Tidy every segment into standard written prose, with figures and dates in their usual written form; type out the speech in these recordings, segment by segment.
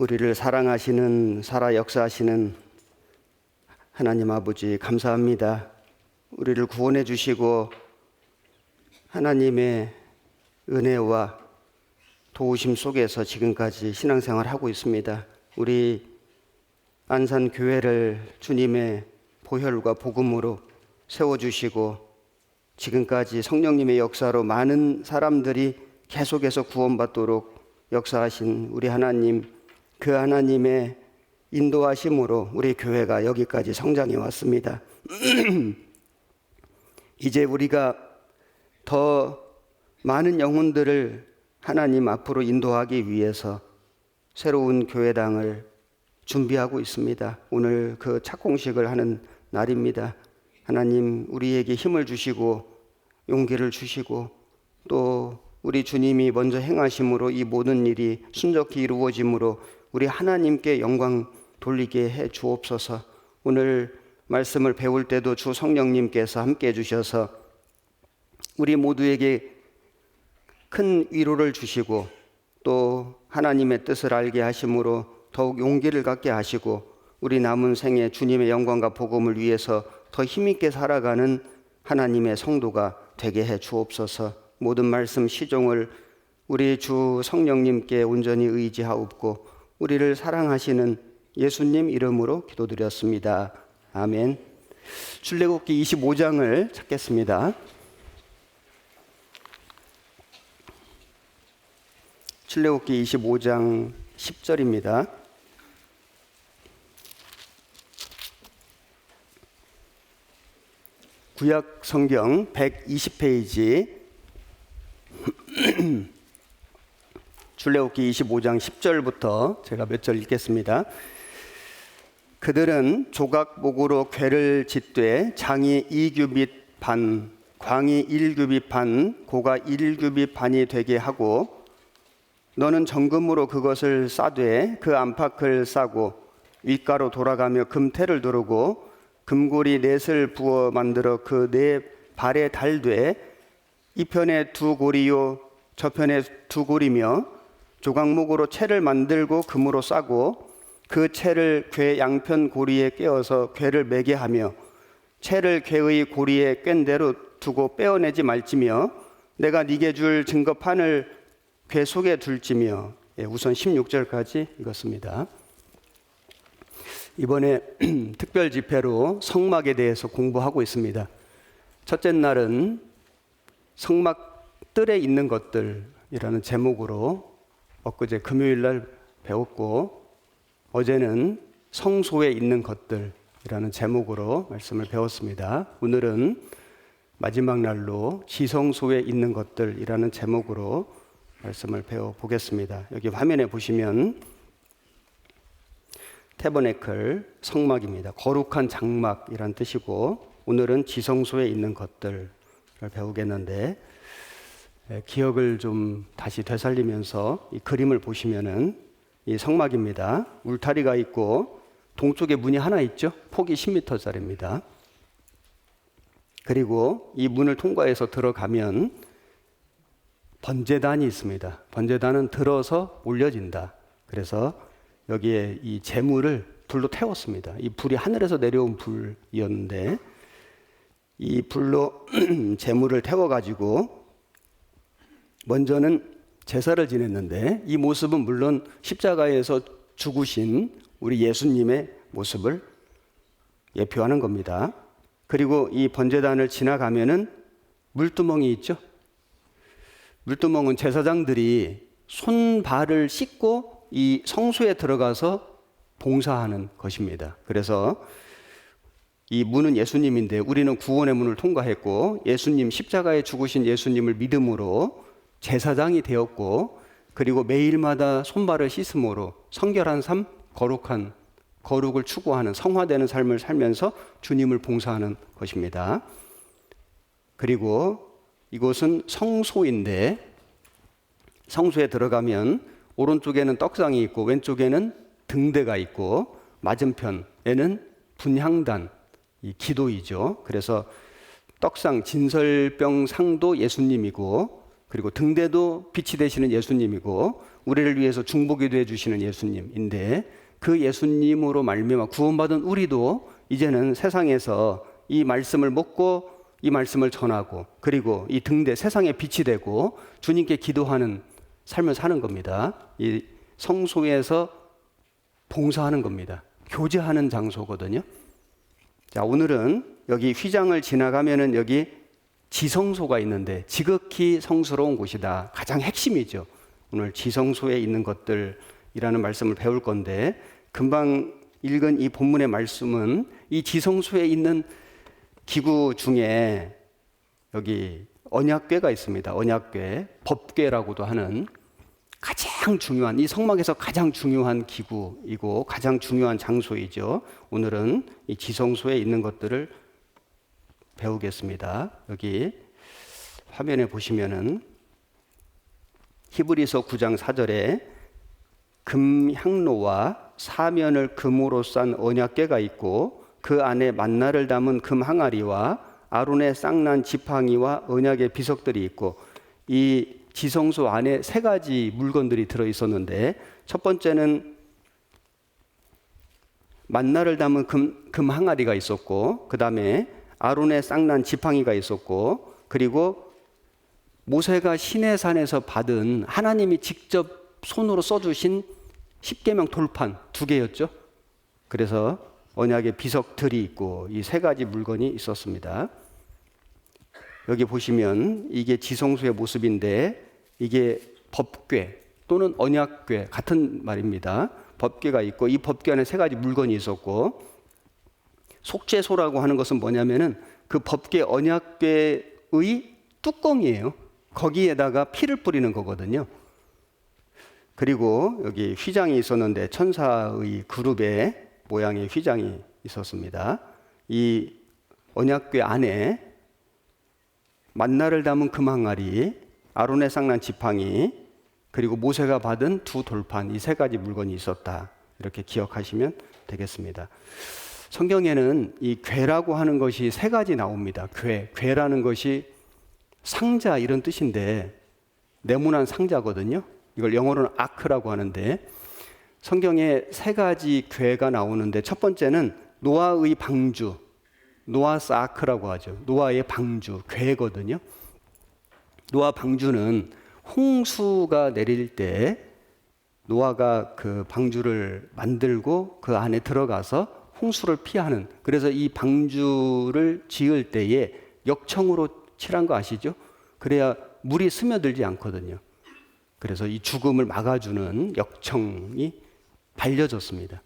우리를 사랑하시는 살아 역사하시는 하나님 아버지 감사합니다. 우리를 구원해 주시고 하나님의 은혜와 도우심 속에서 지금까지 신앙생활 하고 있습니다. 우리 안산교회를 주님의 보혈과 복음으로 세워주시고 지금까지 성령님의 역사로 많은 사람들이 계속해서 구원받도록 역사하신 우리 하나님, 그 하나님의 인도하심으로 우리 교회가 여기까지 성장해 왔습니다. 이제 우리가 더 많은 영혼들을 하나님 앞으로 인도하기 위해서 새로운 교회당을 준비하고 있습니다. 오늘 그 착공식을 하는 날입니다. 하나님 우리에게 힘을 주시고 용기를 주시고 또 우리 주님이 먼저 행하심으로 이 모든 일이 순적히 이루어짐으로 우리 하나님께 영광 돌리게 해 주옵소서. 오늘 말씀을 배울 때도 주 성령님께서 함께 해 주셔서 우리 모두에게 큰 위로를 주시고 또 하나님의 뜻을 알게 하심으로 더욱 용기를 갖게 하시고 우리 남은 생에 주님의 영광과 복음을 위해서 더 힘있게 살아가는 하나님의 성도가 되게 해 주옵소서. 모든 말씀 시종을 우리 주 성령님께 온전히 의지하옵고 우리를 사랑하시는 예수님 이름으로 기도드렸습니다. 아멘. 출애굽기 25장을 찾겠습니다. 출애굽기 25장 10절입니다. 구약 성경 120페이지 출애굽기 25장 10절부터 제가 몇 절 읽겠습니다. 그들은 조각목으로 궤를 짓되 장이 2규빗 반, 광이 1규빗 반, 고가 1규빗 반이 되게 하고 너는 정금으로 그것을 싸되 그 안팎을 싸고 윗가로 돌아가며 금태를 두르고 금고리 넷을 부어 만들어 그 네 발에 달되 이 편에 두 고리요 저편에 두 고리며 조각목으로 채를 만들고 금으로 싸고 그 채를 궤 양편 고리에 꿰어서 궤를 매게 하며 채를 궤의 고리에 꿰n 대로 두고 빼어내지 말지며 내가 네게 줄 증거판을 궤 속에 둘지며. 우선 16절까지 읽었습니다. 이번에 특별 집회로 성막에 대해서 공부하고 있습니다. 첫째 날은 성막 뜰에 있는 것들이라는 제목으로 엊그제 금요일 날 배웠고 어제는 성소에 있는 것들이라는 제목으로 말씀을 배웠습니다. 오늘은 마지막 날로 지성소에 있는 것들이라는 제목으로 말씀을 배워보겠습니다. 여기 화면에 보시면 태버네클 성막입니다. 거룩한 장막이란 뜻이고 오늘은 지성소에 있는 것들을 배우겠는데 기억을 좀 다시 되살리면서 이 그림을 보시면은 이 성막입니다. 울타리가 있고 동쪽에 문이 하나 있죠. 폭이 10m짜리입니다. 그리고 이 문을 통과해서 들어가면 번제단이 있습니다. 번제단은 들어서 올려진다. 그래서 여기에 이 재물을 불로 태웠습니다. 이 불이 하늘에서 내려온 불이었는데 이 불로 재물을 태워가지고 먼저는 제사를 지냈는데 이 모습은 물론 십자가에서 죽으신 우리 예수님의 모습을 예표하는 겁니다. 그리고 이 번제단을 지나가면은 물두멍이 있죠. 물두멍은 제사장들이 손발을 씻고 이 성소에 들어가서 봉사하는 것입니다. 그래서 이 문은 예수님인데 우리는 구원의 문을 통과했고 예수님 십자가에 죽으신 예수님을 믿음으로 제사장이 되었고 그리고 매일마다 손발을 씻음으로 성결한 삶, 거룩을 추구하는 성화되는 삶을 살면서 주님을 봉사하는 것입니다. 그리고 이곳은 성소인데 성소에 들어가면 오른쪽에는 떡상이 있고 왼쪽에는 등대가 있고 맞은편에는 분향단, 이 기도이죠. 그래서 떡상, 진설병 상도 예수님이고 그리고 등대도 빛이 되시는 예수님이고 우리를 위해서 중보기도 해주시는 예수님인데, 그 예수님으로 말미암아 구원받은 우리도 이제는 세상에서 이 말씀을 먹고 이 말씀을 전하고, 그리고 이 등대 세상에 빛이 되고 주님께 기도하는 삶을 사는 겁니다. 이 성소에서 봉사하는 겁니다. 교제하는 장소거든요. 자, 오늘은 여기 휘장을 지나가면은 여기 지성소가 있는데 지극히 성스러운 곳이다. 가장 핵심이죠. 오늘 지성소에 있는 것들이라는 말씀을 배울 건데, 금방 읽은 이 본문의 말씀은 이 지성소에 있는 기구 중에 여기 언약궤가 있습니다. 언약궤, 법궤라고도 하는 가장 중요한, 이 성막에서 가장 중요한 기구이고 가장 중요한 장소이죠. 오늘은 이 지성소에 있는 것들을 배우겠습니다. 여기 화면에 보시면은 히브리서 9장 4절에 금향로와 사면을 금으로 싼 언약궤가 있고 그 안에 만나를 담은 금 항아리와 아론의 쌍난 지팡이와 언약의 비석들이 있고, 이 지성소 안에 세 가지 물건들이 들어 있었는데, 첫 번째는 만나를 담은 금 항아리가 있었고, 그 다음에 아론의 쌍난 지팡이가 있었고, 그리고 모세가 시내산에서 받은 하나님이 직접 손으로 써주신 십계명 돌판 2개였죠. 그래서 언약의 비석들이 있고 이 세 가지 물건이 있었습니다. 여기 보시면 이게 지성소의 모습인데, 이게 법궤 또는 언약궤 같은 말입니다. 법궤가 있고 이 법궤 안에 세 가지 물건이 있었고, 속죄소라고 하는 것은 뭐냐면은 그 법궤 언약궤의 뚜껑이에요. 거기에다가 피를 뿌리는 거거든요. 그리고 여기 휘장이 있었는데 천사의 그룹의 모양의 휘장이 있었습니다. 이 언약궤 안에 만나를 담은 금 항아리, 아론의 쌍난 지팡이, 그리고 모세가 받은 2 돌판, 이 세 가지 물건이 있었다. 이렇게 기억하시면 되겠습니다. 성경에는 이 궤라고 하는 것이 3가지 나옵니다. 궤라는 것이 상자 이런 뜻인데 네모난 상자거든요. 이걸 영어로는 아크라고 하는데, 성경에 3가지 궤가 나오는데, 첫 번째는 노아의 방주, 노아스 아크라고 하죠. 노아의 방주, 궤거든요. 노아 방주는 홍수가 내릴 때 노아가 그 방주를 만들고 그 안에 들어가서 홍수를 피하는, 그래서 이 방주를 지을 때에 역청으로 칠한 거 아시죠? 그래야 물이 스며들지 않거든요. 그래서 이 죽음을 막아주는 역청이 발려졌습니다.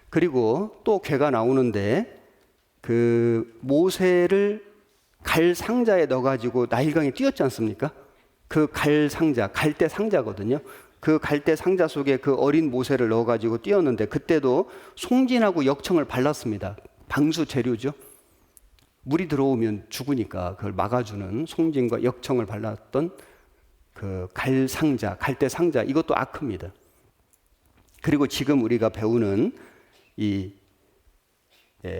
그리고 또 궤가 나오는데, 그 모세를 갈 상자에 넣어가지고 나일강에 띄웠지 않습니까? 그 갈 상자, 갈대 상자거든요. 그 갈대 상자 속에 그 어린 모세를 넣어가지고 띄웠는데, 그때도 송진하고 역청을 발랐습니다. 방수 재료죠. 물이 들어오면 죽으니까 그걸 막아주는 송진과 역청을 발랐던 그 갈 상자, 갈대 상자, 이것도 아크입니다. 그리고 지금 우리가 배우는 이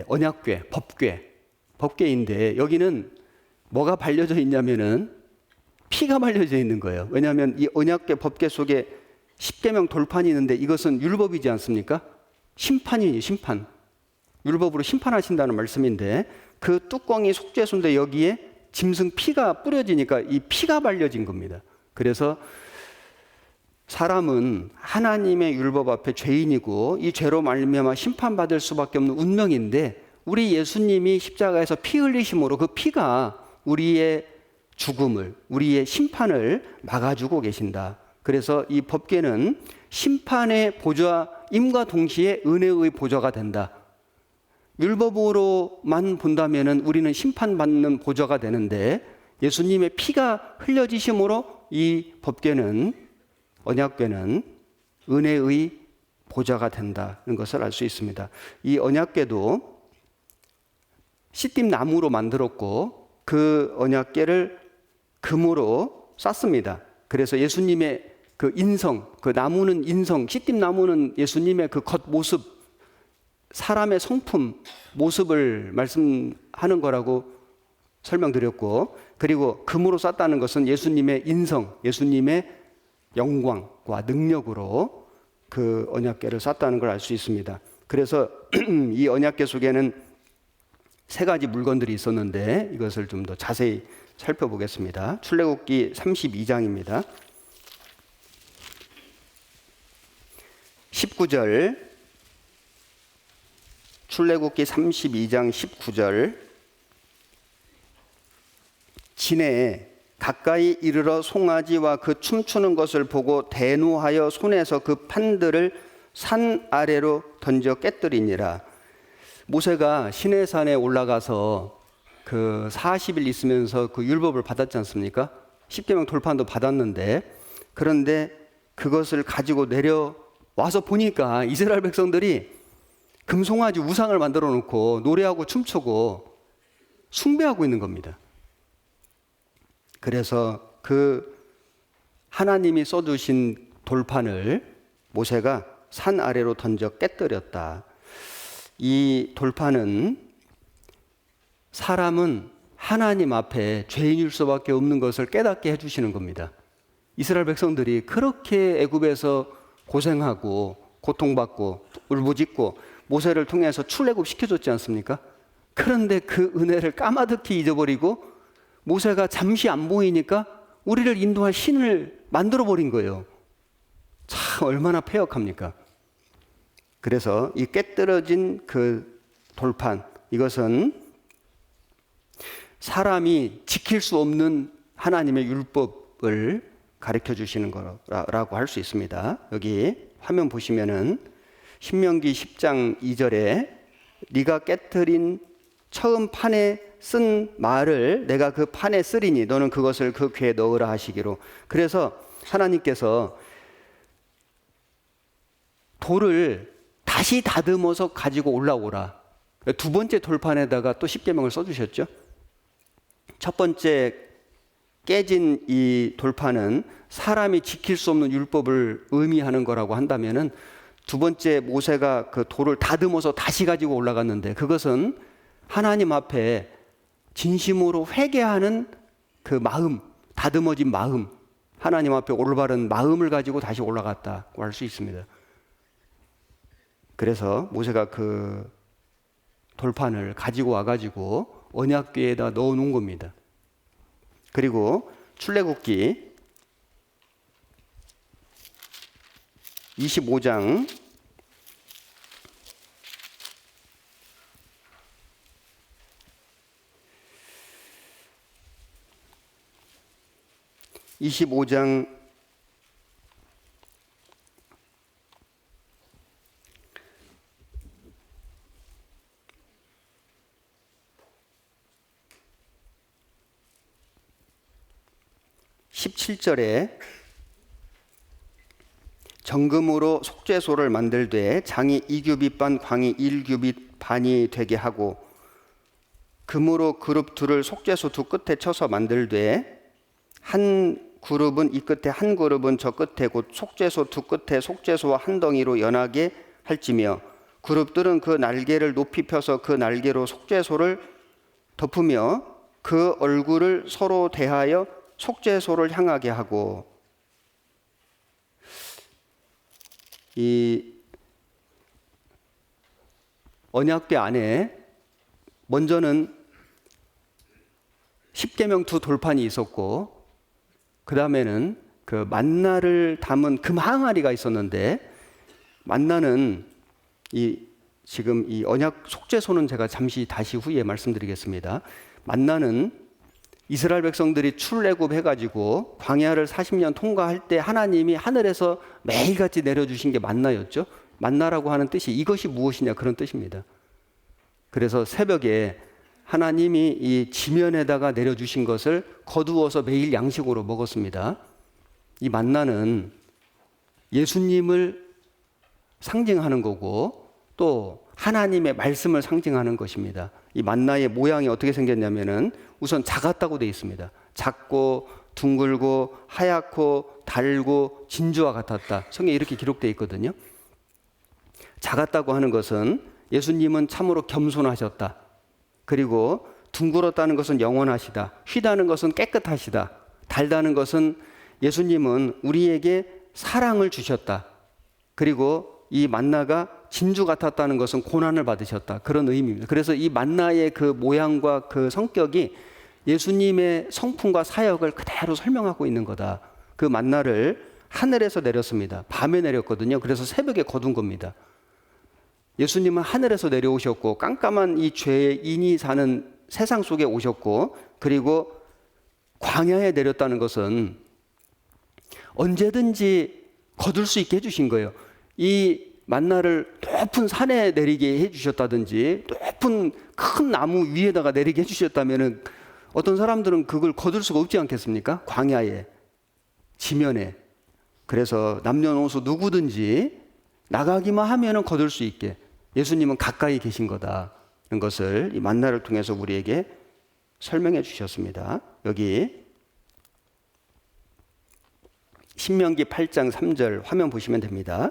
언약궤, 법궤인데, 여기는 뭐가 발려져 있냐면은 피가 발려져 있는 거예요. 왜냐하면 이 언약궤 법궤 속에 십계명 돌판이 있는데, 이것은 율법이지 않습니까? 심판이에요, 심판. 율법으로 심판하신다는 말씀인데, 그 뚜껑이 속죄소인데 여기에 짐승 피가 뿌려지니까 이 피가 발려진 겁니다. 그래서 사람은 하나님의 율법 앞에 죄인이고 이 죄로 말미암아 심판받을 수밖에 없는 운명인데, 우리 예수님이 십자가에서 피 흘리심으로 그 피가 우리의 죽음을, 우리의 심판을 막아주고 계신다. 그래서 이 법궤는 심판의 보좌임과 동시에 은혜의 보좌가 된다. 율법으로만 본다면은 우리는 심판받는 보좌가 되는데, 예수님의 피가 흘려지심으로 이 법궤는, 언약궤는 은혜의 보좌가 된다는 것을 알 수 있습니다. 이 언약궤도 시띠 나무로 만들었고 그 언약궤를 금으로 쌌습니다. 그래서 예수님의 그 인성, 그 나무는 인성, 시띠 나무는 예수님의 그 겉모습, 사람의 성품, 모습을 말씀하는 거라고 설명드렸고, 그리고 금으로 쌌다는 것은 예수님의 인성, 예수님의 영광과 능력으로 그 언약궤를 쌌다는 걸 알 수 있습니다. 그래서 이 언약궤 속에는 세 가지 물건들이 있었는데 이것을 좀 더 자세히 살펴보겠습니다. 출애굽기 32장입니다. 19절, 출애굽기 32장 19절, 진해에 가까이 이르러 송아지와 그 춤추는 것을 보고 대노하여 손에서 그 판들을 산 아래로 던져 깨뜨리니라. 모세가 시내산에 올라가서 그 40일 있으면서 그 율법을 받았지 않습니까? 십계명 돌판도 받았는데, 그런데 그것을 가지고 내려와서 보니까 이스라엘 백성들이 금송아지 우상을 만들어 놓고 노래하고 춤추고 숭배하고 있는 겁니다. 그래서 그 하나님이 써주신 돌판을 모세가 산 아래로 던져 깨뜨렸다. 이 돌판은 사람은 하나님 앞에 죄인일 수밖에 없는 것을 깨닫게 해주시는 겁니다. 이스라엘 백성들이 그렇게 애굽에서 고생하고 고통받고 울부짖고 모세를 통해서 출애굽 시켜줬지 않습니까? 그런데 그 은혜를 까마득히 잊어버리고 모세가 잠시 안 보이니까 우리를 인도할 신을 만들어버린 거예요. 참 얼마나 패역합니까? 그래서 이 깨뜨려진 그 돌판, 이것은 사람이 지킬 수 없는 하나님의 율법을 가르쳐 주시는 거라고 할 수 있습니다. 여기 화면 보시면은 신명기 10장 2절에 네가 깨뜨린 처음 판에 쓴 말을 내가 그 판에 쓰리니 너는 그것을 그 궤에 넣으라 하시기로. 그래서 하나님께서 돌을 다시 다듬어서 가지고 올라오라. 두 번째 돌판에다가 또 십계명을 써주셨죠. 첫 번째 깨진 이 돌판은 사람이 지킬 수 없는 율법을 의미하는 거라고 한다면은, 두 번째 모세가 그 돌을 다듬어서 다시 가지고 올라갔는데 그것은 하나님 앞에 진심으로 회개하는 그 마음, 다듬어진 마음, 하나님 앞에 올바른 마음을 가지고 다시 올라갔다고 할 수 있습니다. 그래서 모세가 그 돌판을 가지고 와가지고 언약궤에다 넣어 놓은 겁니다. 그리고 출애굽기 25장 17절에 정금으로 속죄소를 만들되 장이 2규빗 반 광이 1규빗 반이 되게 하고 금으로 그룹 둘을 속죄소 두 끝에 쳐서 만들되 한 그룹은 이 끝에 한 그룹은 저 끝에 곧 속죄소 두 끝에 속죄소와 한 덩이로 연하게 할지며 그룹들은 그 날개를 높이 펴서 그 날개로 속죄소를 덮으며 그 얼굴을 서로 대하여 속죄소를 향하게 하고. 이 언약궤 안에 먼저는 십계명 두 돌판이 있었고, 그 다음에는 그 만나를 담은 금 항아리가 있었는데, 만나는 지금 이 언약 속죄소는 제가 잠시 다시 후에 말씀드리겠습니다. 만나는 이스라엘 백성들이 출애굽 해가지고 광야를 40년 통과할 때 하나님이 하늘에서 매일같이 내려주신 게 만나였죠. 만나라고 하는 뜻이 이것이 무엇이냐 그런 뜻입니다. 그래서 새벽에 하나님이 이 지면에다가 내려주신 것을 거두어서 매일 양식으로 먹었습니다. 이 만나는 예수님을 상징하는 거고 또 하나님의 말씀을 상징하는 것입니다. 이 만나의 모양이 어떻게 생겼냐면은 우선 작았다고 되어 있습니다. 작고 둥글고 하얗고 달고 진주와 같았다. 성경에 이렇게 기록되어 있거든요. 작았다고 하는 것은 예수님은 참으로 겸손하셨다. 그리고 둥글었다는 것은 영원하시다. 휘다는 것은 깨끗하시다. 달다는 것은 예수님은 우리에게 사랑을 주셨다. 그리고 이 만나가 진주 같았다는 것은 고난을 받으셨다. 그런 의미입니다. 그래서 이 만나의 그 모양과 그 성격이 예수님의 성품과 사역을 그대로 설명하고 있는 거다. 그 만나를 하늘에서 내렸습니다. 밤에 내렸거든요. 그래서 새벽에 거둔 겁니다. 예수님은 하늘에서 내려오셨고 깜깜한 이 죄인이 사는 세상 속에 오셨고, 그리고 광야에 내렸다는 것은 언제든지 거둘 수 있게 해주신 거예요. 이 만나를 높은 산에 내리게 해주셨다든지 높은 큰 나무 위에다가 내리게 해주셨다면 어떤 사람들은 그걸 거둘 수가 없지 않겠습니까? 광야에, 지면에. 그래서 남녀노소 누구든지 나가기만 하면 거둘 수 있게 예수님은 가까이 계신 거다는 것을 이 만나를 통해서 우리에게 설명해 주셨습니다. 여기 신명기 8장 3절 화면 보시면 됩니다.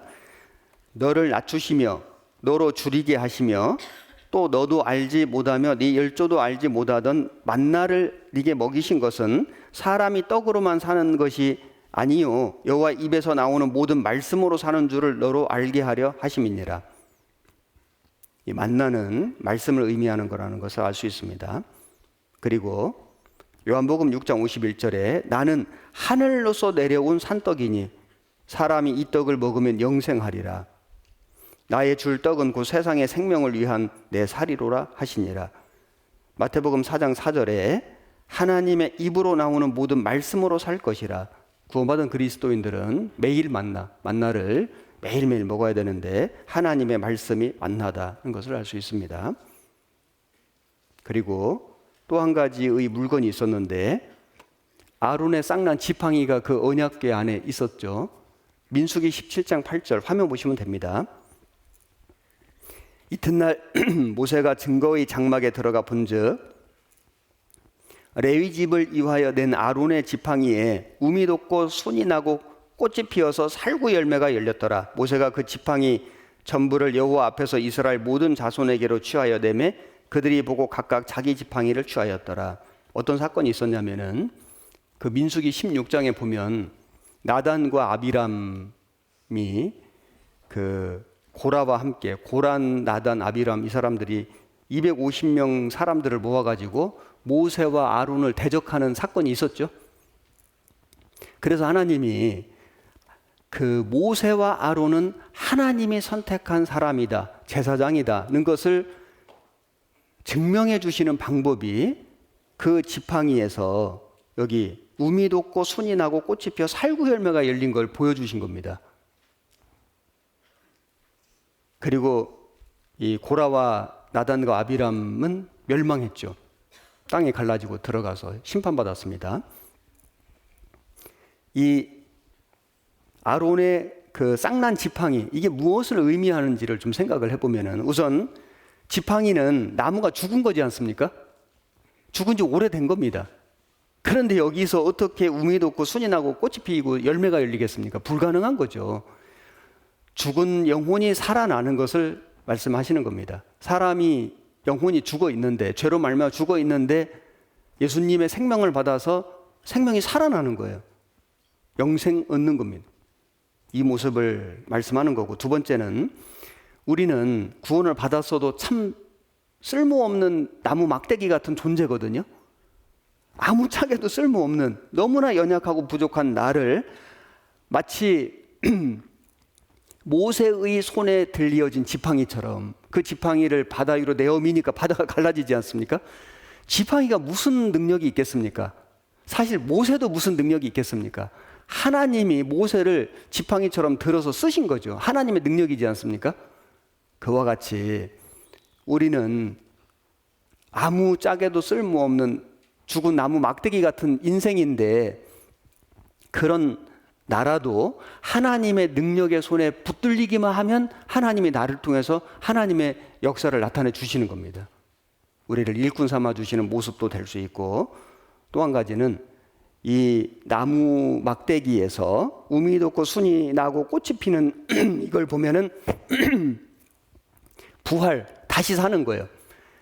너를 낮추시며 너로 줄이게 하시며 또 너도 알지 못하며 네 열조도 알지 못하던 만나를 네게 먹이신 것은 사람이 떡으로만 사는 것이 아니요 여호와 입에서 나오는 모든 말씀으로 사는 줄을 너로 알게 하려 하심이니라. 이 만나는 말씀을 의미하는 거라는 것을 알 수 있습니다. 그리고 요한복음 6장 51절에 나는 하늘로서 내려온 산떡이니 사람이 이 떡을 먹으면 영생하리라. 나의 줄 떡은 곧 세상의 생명을 위한 내 살이로라 하시니라. 마태복음 4장 4절에 하나님의 입으로 나오는 모든 말씀으로 살 것이라. 구원받은 그리스도인들은 매일 만나를 매일매일 먹어야 되는데 하나님의 말씀이 만나다는 것을 알 수 있습니다. 그리고 또 한 가지의 물건이 있었는데 아론의 쌍난 지팡이가 그 언약궤 안에 있었죠. 민수기 17장 8절 화면 보시면 됩니다. 이튿날 모세가 증거의 장막에 들어가 본즉 레위 집을 이화하여 낸 아론의 지팡이에 우미 돋고 순이 나고 꽃이 피어서 살구 열매가 열렸더라. 모세가 그 지팡이 전부를 여호와 앞에서 이스라엘 모든 자손에게로 취하여 내매 그들이 보고 각각 자기 지팡이를 취하였더라. 어떤 사건이 있었냐면은 그 민수기 16장에 보면 나단과 아비람이 그 고라와 함께 고란, 나단, 아비람 이 사람들이 250명 사람들을 모아가지고 모세와 아론을 대적하는 사건이 있었죠. 그래서 하나님이 그 모세와 아론은 하나님이 선택한 사람이다, 제사장이다는 것을 증명해 주시는 방법이 그 지팡이에서 여기 우미 돋고 순이 나고 꽃이 피어 살구 열매가 열린 걸 보여주신 겁니다. 그리고 이 고라와 나단과 아비람은 멸망했죠. 땅에 갈라지고 들어가서 심판받았습니다. 이 아론의 그 쌍난 지팡이, 이게 무엇을 의미하는지를 좀 생각을 해보면은 우선 지팡이는 나무가 죽은 거지 않습니까? 죽은 지 오래된 겁니다. 그런데 여기서 어떻게 우미 돋고 순이 나고 꽃이 피고 열매가 열리겠습니까? 불가능한 거죠. 죽은 영혼이 살아나는 것을 말씀하시는 겁니다. 사람이 영혼이 죽어 있는데, 죄로 말미암아 죽어 있는데 예수님의 생명을 받아서 생명이 살아나는 거예요. 영생 얻는 겁니다. 이 모습을 말씀하는 거고, 두 번째는 우리는 구원을 받았어도 참 쓸모없는 나무 막대기 같은 존재거든요. 아무짝에도 쓸모없는, 너무나 연약하고 부족한 나를 마치 모세의 손에 들려진 지팡이처럼, 그 지팡이를 바다 위로 내어미니까 바다가 갈라지지 않습니까? 지팡이가 무슨 능력이 있겠습니까? 사실 모세도 무슨 능력이 있겠습니까? 하나님이 모세를 지팡이처럼 들어서 쓰신 거죠. 하나님의 능력이지 않습니까? 그와 같이 우리는 아무짝에도 쓸모없는 죽은 나무 막대기 같은 인생인데, 그런 나라도 하나님의 능력의 손에 붙들리기만 하면 하나님이 나를 통해서 하나님의 역사를 나타내 주시는 겁니다. 우리를 일꾼 삼아 주시는 모습도 될 수 있고, 또 한 가지는 이 나무 막대기에서 우미 돋고 순이 나고 꽃이 피는 이걸 보면은 부활, 다시 사는 거예요.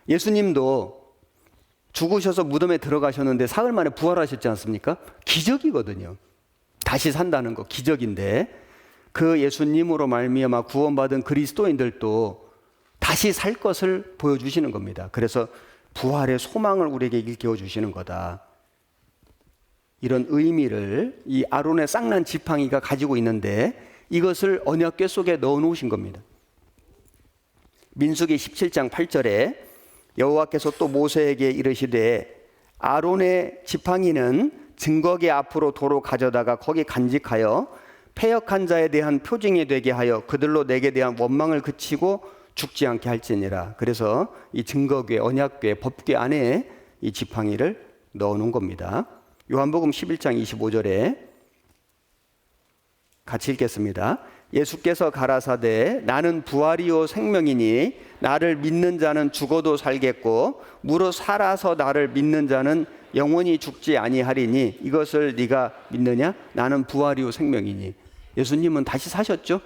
예수님도 죽으셔서 무덤에 들어가셨는데 사흘 만에 부활하셨지 않습니까? 기적이거든요. 다시 산다는 거 기적인데, 그 예수님으로 말미암아 구원받은 그리스도인들도 다시 살 것을 보여주시는 겁니다. 그래서 부활의 소망을 우리에게 일깨워 주시는 거다. 이런 의미를 이 아론의 쌍난 지팡이가 가지고 있는데, 이것을 언약궤 속에 넣어 놓으신 겁니다. 민수기 17장 8절에 여호와께서 또 모세에게 이르시되 아론의 지팡이는 증거궤 앞으로 도로 가져다가 거기 간직하여 패역한 자에 대한 표징이 되게 하여 그들로 내게 대한 원망을 그치고 죽지 않게 할지니라. 그래서 이 증거궤, 언약궤, 법궤 안에 이 지팡이를 넣어 놓은 겁니다. 요한복음 11장 25절에 같이 읽겠습니다. 예수께서 가라사대 나는 부활이요 생명이니 나를 믿는 자는 죽어도 살겠고 무릇 살아서 나를 믿는 자는 영원히 죽지 아니하리니 이것을 네가 믿느냐? 나는 부활이요 생명이니. 예수님은 다시 사셨죠?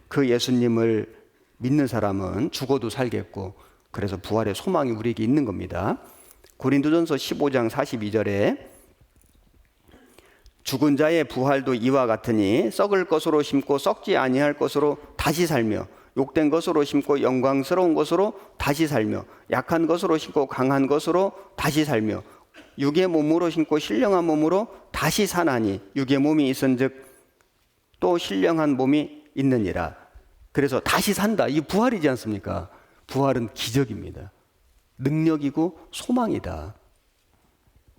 그 예수님을 믿는 사람은 죽어도 살겠고, 그래서 부활의 소망이 우리에게 있는 겁니다. 고린도전서 15장 42절에 죽은 자의 부활도 이와 같으니 썩을 것으로 심고 썩지 아니할 것으로 다시 살며 욕된 것으로 심고 영광스러운 것으로 다시 살며 약한 것으로 심고 강한 것으로 다시 살며 육의 몸으로 심고 신령한 몸으로 다시 사나니 육의 몸이 있은즉 또 신령한 몸이 있느니라. 그래서 다시 산다. 이 부활이지 않습니까? 부활은 기적입니다. 능력이고 소망이다.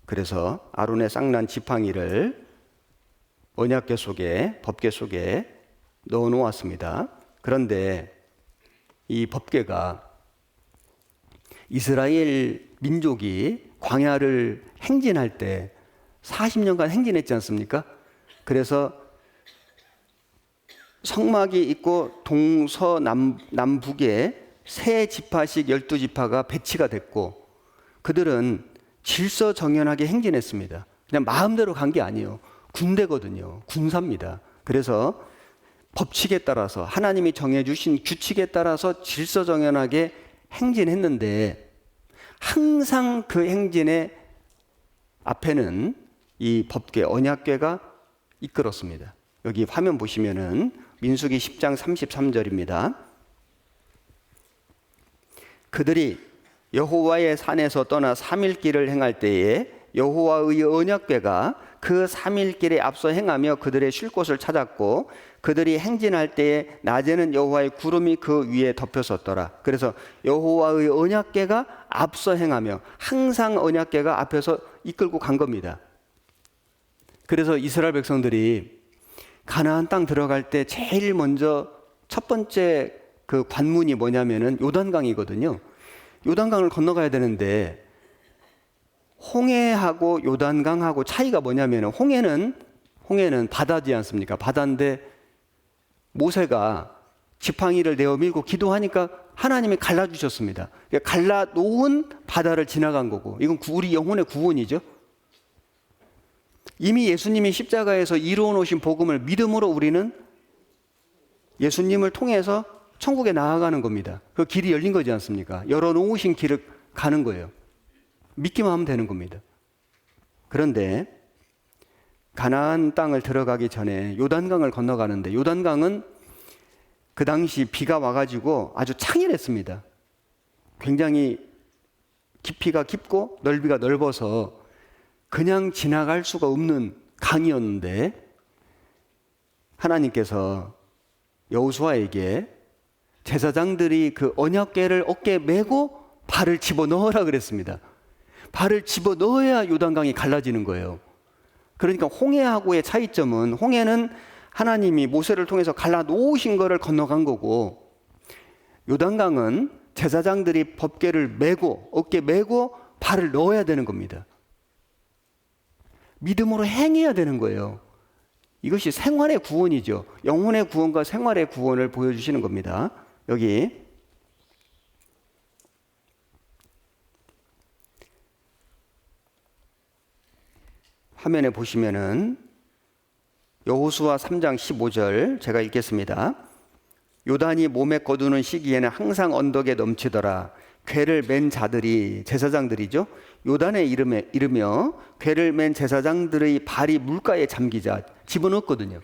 그래서 아론의 쌍난 지팡이를 언약궤 속에, 법궤 속에 넣어 놓았습니다. 그런데 이 법궤가 이스라엘 민족이 광야를 행진할 때 40년간 행진했지 않습니까? 그래서 성막이 있고 동서남북에 세 지파씩 12지파가 배치가 됐고, 그들은 질서정연하게 행진했습니다. 그냥 마음대로 간 게 아니에요. 군대거든요. 군사입니다. 그래서 법칙에 따라서 하나님이 정해주신 규칙에 따라서 질서정연하게 행진했는데, 항상 그 행진의 앞에는 이 법궤, 언약궤가 이끌었습니다. 여기 화면 보시면은 민수기 10장 33절입니다. 그들이 여호와의 산에서 떠나 3일 길을 행할 때에 여호와의 언약궤가 그 3일 길에 앞서 행하며 그들의 쉴 곳을 찾았고 그들이 행진할 때에 낮에는 여호와의 구름이 그 위에 덮여섰더라. 그래서 여호와의 언약궤가 앞서 행하며 항상 언약궤가 앞에서 이끌고 간 겁니다. 그래서 이스라엘 백성들이 가나안 땅 들어갈 때 제일 먼저 첫 번째 그 관문이 뭐냐면은 요단강이거든요. 요단강을 건너가야 되는데 홍해하고 요단강하고 차이가 뭐냐면은 홍해는 바다지 않습니까? 바다인데 모세가 지팡이를 내어 밀고 기도하니까 하나님이 갈라주셨습니다. 갈라놓은 바다를 지나간 거고, 이건 우리 영혼의 구원이죠. 이미 예수님이 십자가에서 이루어 놓으신 복음을 믿음으로 우리는 예수님을 통해서 천국에 나아가는 겁니다. 그 길이 열린 거지 않습니까? 열어놓으신 길을 가는 거예요. 믿기만 하면 되는 겁니다. 그런데 가나안 땅을 들어가기 전에 요단강을 건너가는데, 요단강은 그 당시 비가 와가지고 아주 창일했습니다. 굉장히 깊이가 깊고 넓이가 넓어서 그냥 지나갈 수가 없는 강이었는데, 하나님께서 여호수아에게 제사장들이 그 언약궤를 어깨에 메고 발을 집어넣으라 그랬습니다. 발을 집어넣어야 요단강이 갈라지는 거예요. 그러니까 홍해하고의 차이점은, 홍해는 하나님이 모세를 통해서 갈라놓으신 거를 건너간 거고, 요단강은 제사장들이 법궤를 메고 어깨 메고 발을 넣어야 되는 겁니다. 믿음으로 행해야 되는 거예요. 이것이 생활의 구원이죠. 영혼의 구원과 생활의 구원을 보여주시는 겁니다. 여기 화면에 보시면은 여호수아 3장 15절 제가 읽겠습니다. 요단이 몸에 거두는 시기에는 항상 언덕에 넘치더라. 궤를 맨 자들이 제사장들이죠. 요단에 이르며 궤를 맨 제사장들의 발이 물가에 잠기자 집어넣었거든요.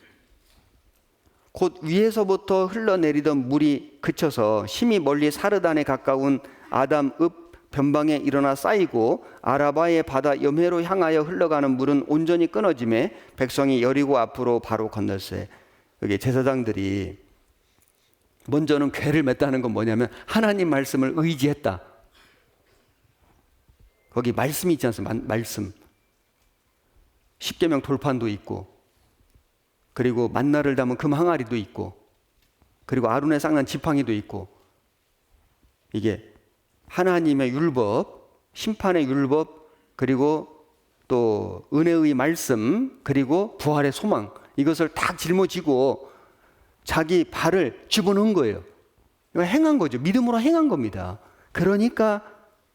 곧 위에서부터 흘러내리던 물이 그쳐서 심히 멀리 사르단에 가까운 아담 읍 변방에 일어나 쌓이고 아라바의 바다 염해로 향하여 흘러가는 물은 온전히 끊어짐에 백성이 여리고 앞으로 바로 건널세. 여기 제사장들이 먼저는 궤를 맸다는 건 뭐냐면 하나님 말씀을 의지했다. 거기 말씀이 있지 않습니까? 말씀. 십계명 돌판도 있고, 그리고 만나를 담은 금 항아리도 있고, 그리고 아론의 쌍난 지팡이도 있고, 이게 하나님의 율법, 심판의 율법, 그리고 또 은혜의 말씀, 그리고 부활의 소망, 이것을 다 짊어지고 자기 발을 집어넣은 거예요. 이거 행한 거죠. 믿음으로 행한 겁니다. 그러니까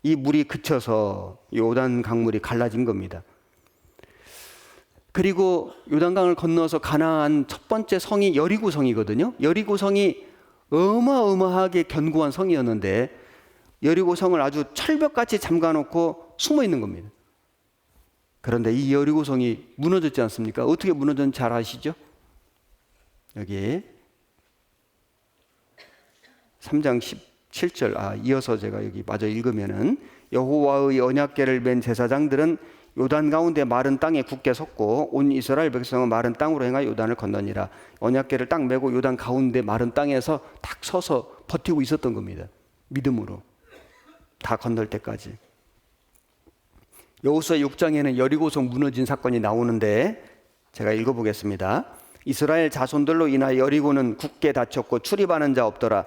이 물이 그쳐서 요단 강물이 갈라진 겁니다. 그리고 요단강을 건너서 가나안 첫 번째 성이 여리고 성이거든요. 여리고 성이 어마어마하게 견고한 성이었는데 여리고 성을 아주 철벽같이 잠가놓고 숨어 있는 겁니다. 그런데 이 여리고 성이 무너졌지 않습니까? 어떻게 무너졌는지 잘 아시죠? 여기 3장 17절 이어서 제가 여기 마저 읽으면은 여호와의 언약궤를 맨 제사장들은 요단 가운데 마른 땅에 굳게 섰고 온 이스라엘 백성은 마른 땅으로 행하여 요단을 건너니라. 언약궤를 딱 메고 요단 가운데 마른 땅에서 딱 서서 버티고 있었던 겁니다. 믿음으로 다 건널 때까지. 여호수아 6장에는 여리고성 무너진 사건이 나오는데 제가 읽어보겠습니다. 이스라엘 자손들로 인하여 여리고는 굳게 닫혔고 출입하는 자 없더라.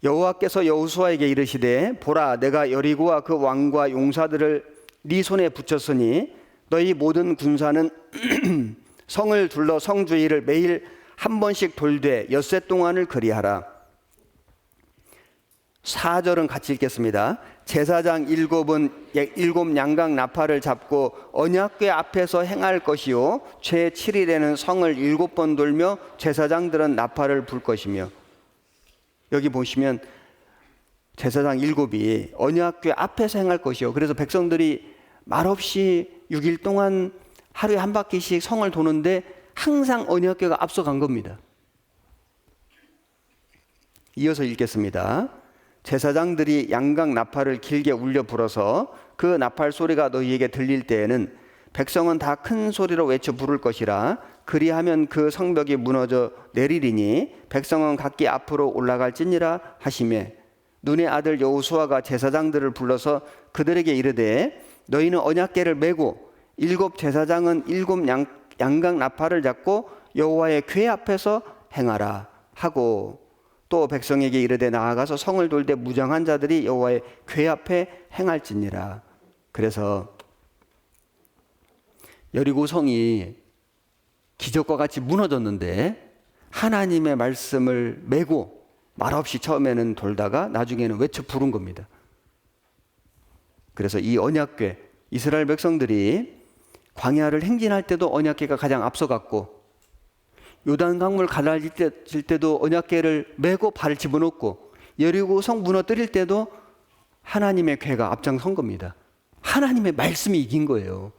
여호와께서 여호수아에게 이르시되 보라 내가 여리고와 그 왕과 용사들을 네 손에 붙였으니 너희 모든 군사는 성을 둘러 성 주위를 매일 한 번씩 돌되 엿새 동안을 그리하라. 4절은 같이 읽겠습니다. 제사장 일곱 양각 나팔을 잡고 언약궤 앞에서 행할 것이요 제 7일에는 성을 7번 돌며 제사장들은 나팔을 불 것이며. 여기 보시면 제사장 7이 언약궤 앞에서 행할 것이요. 그래서 백성들이 말없이 6일 동안 하루에 한 바퀴씩 성을 도는데 항상 언약궤가 앞서간 겁니다. 이어서 읽겠습니다. 제사장들이 양각 나팔을 길게 울려 불어서 그 나팔 소리가 너희에게 들릴 때에는 백성은 다 큰 소리로 외쳐 부를 것이라. 그리하면 그 성벽이 무너져 내리리니 백성은 각기 앞으로 올라갈지니라 하시매 눈의 아들 여호수아가 제사장들을 불러서 그들에게 이르되 너희는 언약궤를 메고 7 제사장은 7 양각 나팔을 잡고 여호와의 궤 앞에서 행하라 하고 또 백성에게 이르되 나아가서 성을 돌되 무장한 자들이 여호와의 궤 앞에 행할지니라. 그래서 여리고 성이 기적과 같이 무너졌는데 하나님의 말씀을 메고 말없이 처음에는 돌다가 나중에는 외쳐 부른 겁니다. 그래서 이 언약궤, 이스라엘 백성들이 광야를 행진할 때도 언약궤가 가장 앞서갔고 요단 강물 갈라질 때도 언약궤를 메고 발을 집어넣고 여리고 성 무너뜨릴 때도 하나님의 궤가 앞장선 겁니다. 하나님의 말씀이 이긴 거예요.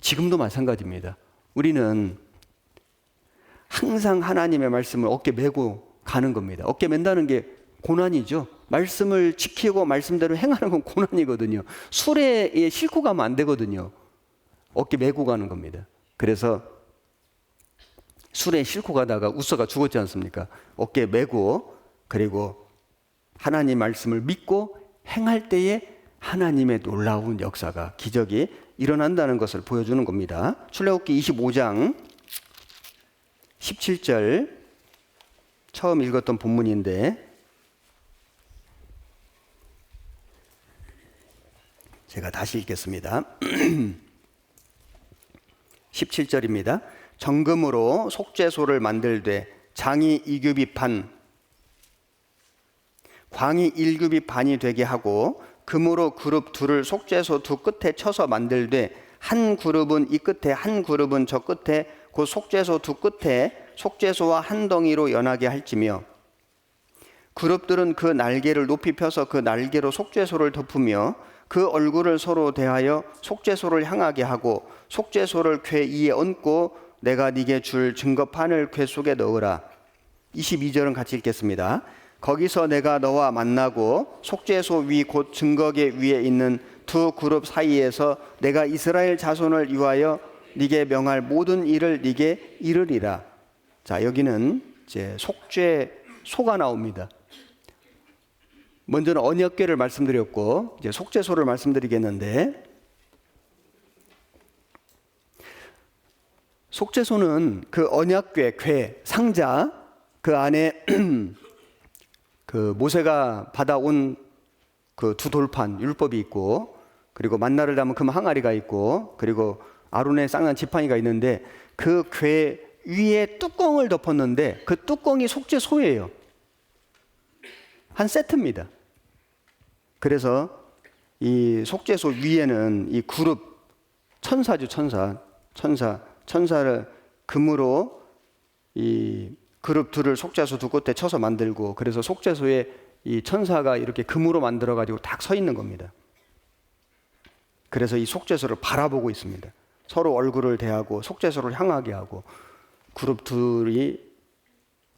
지금도 마찬가지입니다. 우리는 항상 하나님의 말씀을 어깨 메고 가는 겁니다. 어깨 맨다는 게 고난이죠. 말씀을 지키고 말씀대로 행하는 건 고난이거든요. 수레에 싣고 가면 안 되거든요. 어깨 메고 가는 겁니다. 그래서 수레에 싣고 가다가 우서가 죽었지 않습니까? 어깨 메고 그리고 하나님 말씀을 믿고 행할 때에 하나님의 놀라운 역사가 기적이 일어난다는 것을 보여주는 겁니다. 출애굽기 25장 17절 처음 읽었던 본문인데 제가 다시 읽겠습니다. 17절입니다. 정금으로 속죄소를 만들되 장이 2규빗 반, 광이 1규빗 반이 되게 하고 금으로 그룹 둘을 속죄소 두 끝에 쳐서 만들되 한 그룹은 이 끝에 한 그룹은 저 끝에 그 속죄소 두 끝에 속죄소와 한 덩이로 연하게 할지며 그룹들은 그 날개를 높이 펴서 그 날개로 속죄소를 덮으며 그 얼굴을 서로 대하여 속죄소를 향하게 하고 속죄소를 궤 위에 얹고 내가 네게 줄 증거판을 궤 속에 넣으라. 22절은 같이 읽겠습니다. 거기서 내가 너와 만나고 속죄소 위 곧 증거궤 위에 있는 두 그룹 사이에서 내가 이스라엘 자손을 위하여 네게 명할 모든 일을 네게 이르리라. 자, 여기는 이제 속죄소가 나옵니다. 먼저는 언약궤를 말씀드렸고 이제 속죄소를 말씀드리겠는데, 속죄소는 그 언약궤, 궤, 상자 그 안에 그 모세가 받아온 그 두 돌판 율법이 있고, 그리고 만나를 담은 금 항아리가 있고, 그리고 아론의 쌍난 지팡이가 있는데 그 궤 위에 뚜껑을 덮었는데 그 뚜껑이 속죄소예요. 한 세트입니다. 그래서 이 속죄소 위에는 이 그룹 천사죠, 천사를 금으로 이 그룹 둘을 속죄소 두 끝에 쳐서 만들고, 그래서 속죄소에 이 천사가 이렇게 금으로 만들어 가지고 딱 서 있는 겁니다. 그래서 이 속죄소를 바라보고 있습니다. 서로 얼굴을 대하고 속죄소를 향하게 하고 그룹 둘이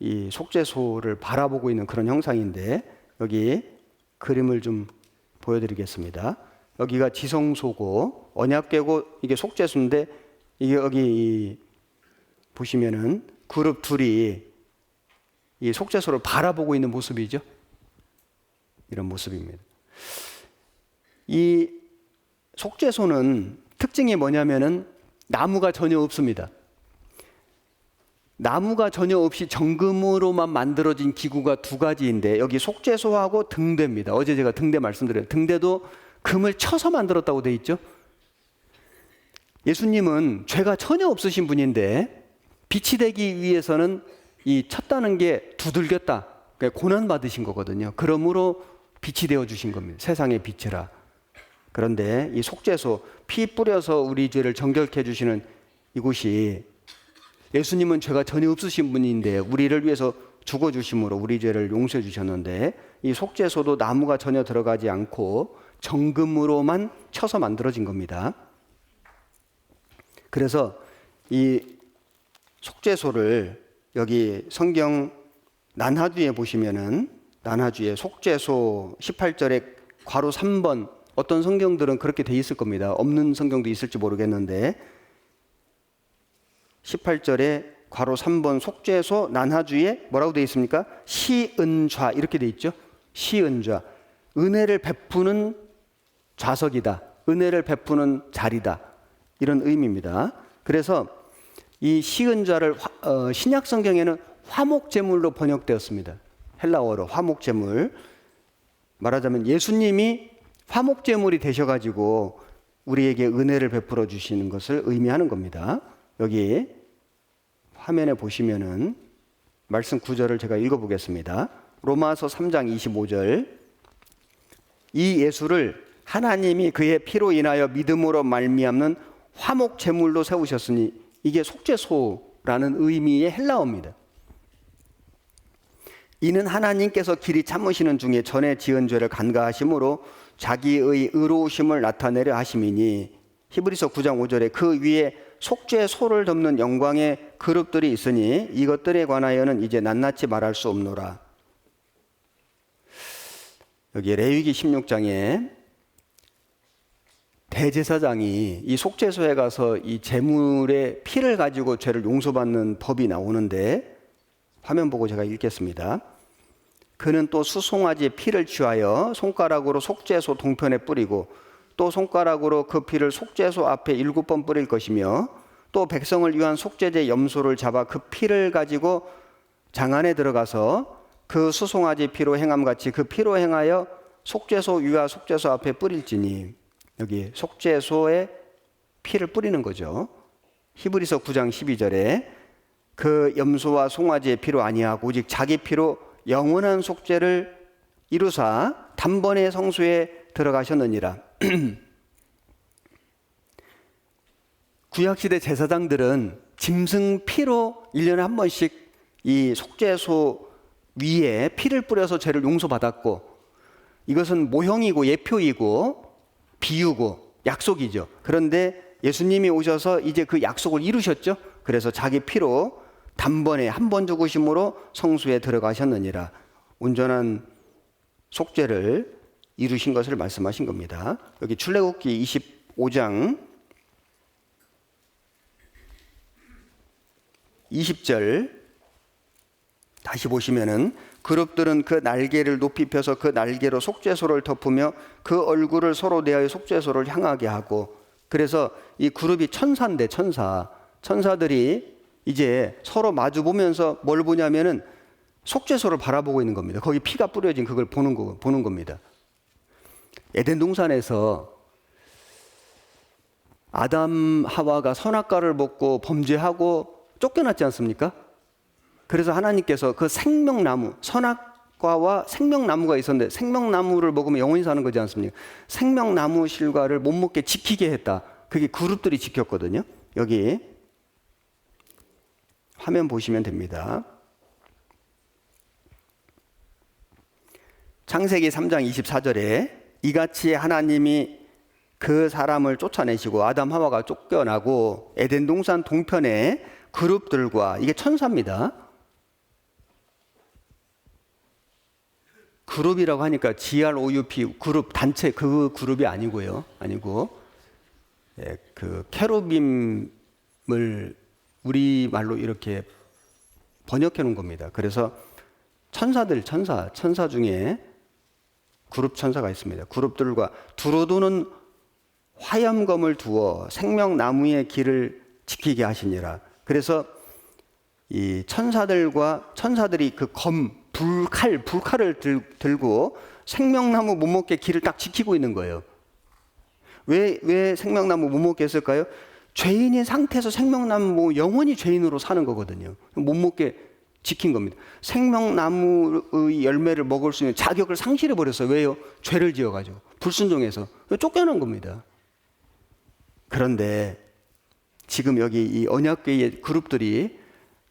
이 속죄소를 바라보고 있는 그런 형상인데, 여기 그림을 좀 보여드리겠습니다. 여기가 지성소고 언약궤고 이게 속죄소인데, 이게 여기 보시면은 그룹 둘이 이 속죄소를 바라보고 있는 모습이죠. 이런 모습입니다. 이 속죄소는 특징이 뭐냐면은 나무가 전혀 없습니다. 나무가 전혀 없이 정금으로만 만들어진 기구가 두 가지인데, 여기 속죄소하고 등대입니다. 어제 제가 등대 말씀드렸어요. 등대도 금을 쳐서 만들었다고 돼 있죠. 예수님은 죄가 전혀 없으신 분인데 빛이 되기 위해서는 이 쳤다는 게 두들겼다, 그러니까 고난 받으신 거거든요. 그러므로 빛이 되어 주신 겁니다. 세상의 빛이라. 그런데 이 속죄소, 피 뿌려서 우리 죄를 정결케 해 주시는 이곳이, 예수님은 죄가 전혀 없으신 분인데 우리를 위해서 죽어주심으로 우리 죄를 용서해 주셨는데, 이 속죄소도 나무가 전혀 들어가지 않고 정금으로만 쳐서 만들어진 겁니다. 그래서 이 속죄소를 여기 성경 난하주에 보시면은, 난하주에 속죄소 18절에 괄호 3번, 어떤 성경들은 그렇게 돼 있을 겁니다. 없는 성경도 있을지 모르겠는데 18절에 괄호 3번 속죄소 난하주에 뭐라고 되어 있습니까? 시은좌 이렇게 되어 있죠. 시은좌, 은혜를 베푸는 좌석이다, 은혜를 베푸는 자리다, 이런 의미입니다. 그래서 이 시은좌를 신약 성경에는 화목제물로 번역되었습니다. 헬라어로 화목제물. 말하자면 예수님이 화목제물이 되셔가지고 우리에게 은혜를 베풀어 주시는 것을 의미하는 겁니다. 여기 화면에 보시면은 말씀 9절을 제가 읽어보겠습니다. 로마서 3장 25절. 이 예수를 하나님이 그의 피로 인하여 믿음으로 말미암는 화목 제물로 세우셨으니, 이게 속죄소라는 의미의 헬라어입니다. 이는 하나님께서 길이 참으시는 중에 전에 지은 죄를 간과하심으로 자기의 의로우심을 나타내려 하심이니, 히브리서 9장 5절에 그 위에 속죄소를 덮는 영광의 그룹들이 있으니 이것들에 관하여는 이제 낱낱이 말할 수 없노라. 여기 레위기 16장에 대제사장이 이 속죄소에 가서 이 제물의 피를 가지고 죄를 용서받는 법이 나오는데, 화면 보고 제가 읽겠습니다. 그는 또 수송아지의 피를 취하여 손가락으로 속죄소 동편에 뿌리고 또 손가락으로 그 피를 속죄소 앞에 7번 뿌릴 것이며, 또 백성을 위한 속죄제 염소를 잡아 그 피를 가지고 장 안에 들어가서 그 수송아지 피로 행함같이 그 피로 행하여 속죄소 위와 속죄소 앞에 뿌릴지니, 여기 속죄소에 피를 뿌리는 거죠. 히브리서 9장 12절에 그 염소와 송아지의 피로 아니하고 오직 자기 피로 영원한 속죄를 이루사 단번에 성소에 들어가셨느니라. 구약시대 제사장들은 짐승 피로 1년에 한 번씩 이 속죄소 위에 피를 뿌려서 죄를 용서받았고, 이것은 모형이고 예표이고 비유고 약속이죠. 그런데 예수님이 오셔서 이제 그 약속을 이루셨죠. 그래서 자기 피로 단번에 한 번 죽으심으로 성수에 들어가셨느니라. 온전한 속죄를 이루신 것을 말씀하신 겁니다. 여기 출애굽기 25장 20절 다시 보시면은, 그룹들은 그 날개를 높이 펴서 그 날개로 속죄소를 덮으며 그 얼굴을 서로 대하여 속죄소를 향하게 하고, 그래서 이 그룹이 천사인데 천사들이 이제 서로 마주 보면서 뭘 보냐면은 속죄소를 바라보고 있는 겁니다. 거기 피가 뿌려진 그걸 보는 겁니다. 에덴 동산에서 아담 하와가 선악과를 먹고 범죄하고 쫓겨났지 않습니까? 그래서 하나님께서 그 생명나무, 선악과와 생명나무가 있었는데 생명나무를 먹으면 영원히 사는 거지 않습니까? 생명나무 실과를 못 먹게 지키게 했다. 그게 그룹들이 지켰거든요. 여기 화면 보시면 됩니다. 창세기 3장 24절에 이같이 하나님이 그 사람을 쫓아내시고 아담 하와가 쫓겨나고 에덴 동산 동편에 그룹들과, 이게 천사입니다. 그룹이라고 하니까 GROUP 그룹 단체 그 그룹이 아니고 그 케루빔을 우리말로 이렇게 번역해 놓은 겁니다. 그래서 천사 중에 그룹 천사가 있습니다. 그룹들과 두루도는 화염검을 두어 생명나무의 길을 지키게 하시니라. 그래서 이 천사들이 그 불칼을 들고 생명나무 못 먹게 길을 딱 지키고 있는 거예요. 왜 생명나무 못 먹게 했을까요? 죄인인 상태에서 생명나무 영원히 죄인으로 사는 거거든요. 못 먹게 지킨 겁니다. 생명나무의 열매를 먹을 수 있는 자격을 상실해 버렸어요. 왜요? 죄를 지어가지고 불순종해서 쫓겨난 겁니다. 그런데 지금 여기 이 언약궤의 그룹들이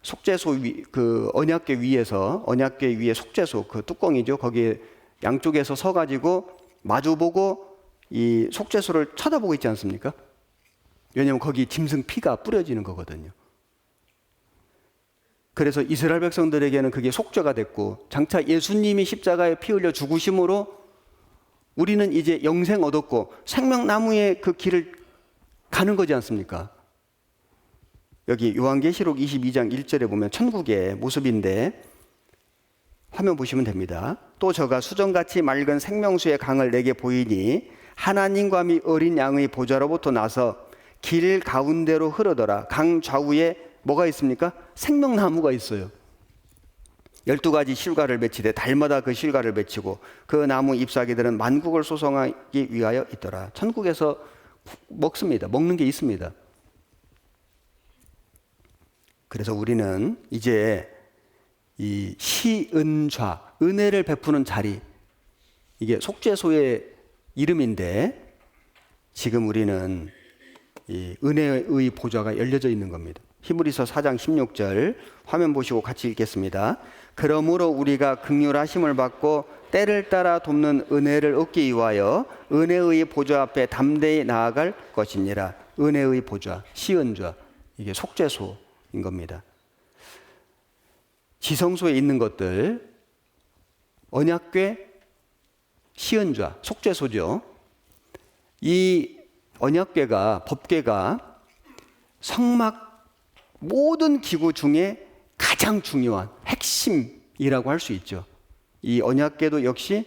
속죄소 그 언약궤 위에 속죄소 그 뚜껑이죠. 거기에 양쪽에서 서가지고 마주보고 이 속죄소를 쳐다보고 있지 않습니까? 왜냐하면 거기 짐승 피가 뿌려지는 거거든요. 그래서 이스라엘 백성들에게는 그게 속죄가 됐고, 장차 예수님이 십자가에 피 흘려 죽으심으로 우리는 이제 영생 얻었고 생명나무의 그 길을 가는 거지 않습니까? 여기 요한계시록 22장 1절에 보면 천국의 모습인데, 화면 보시면 됩니다. 또 저가 수정같이 맑은 생명수의 강을 내게 보이니 하나님과 미 어린 양의 보좌로부터 나서 길 가운데로 흐르더라. 강 좌우에 뭐가 있습니까? 생명나무가 있어요. 12가지 실과를 맺히되 달마다 그 실과를 맺히고 그 나무 잎사귀들은 만국을 소성하기 위하여 있더라. 천국에서 먹습니다. 먹는 게 있습니다. 그래서 우리는 이제 이 시은좌, 은혜를 베푸는 자리, 이게 속죄소의 이름인데 지금 우리는 이 은혜의 보좌가 열려져 있는 겁니다. 히브리서 4장 16절 화면 보시고 같이 읽겠습니다. 그러므로 우리가 긍휼하심을 받고 때를 따라 돕는 은혜를 얻기 위하여 은혜의 보좌 앞에 담대히 나아갈 것이니라. 은혜의 보좌, 시은좌, 이게 속죄소인 겁니다. 지성소에 있는 것들, 언약궤, 시은좌, 속죄소죠. 이 언약궤가, 법궤가 성막 모든 기구 중에 가장 중요한 핵심이라고 할 수 있죠. 이 언약궤도 역시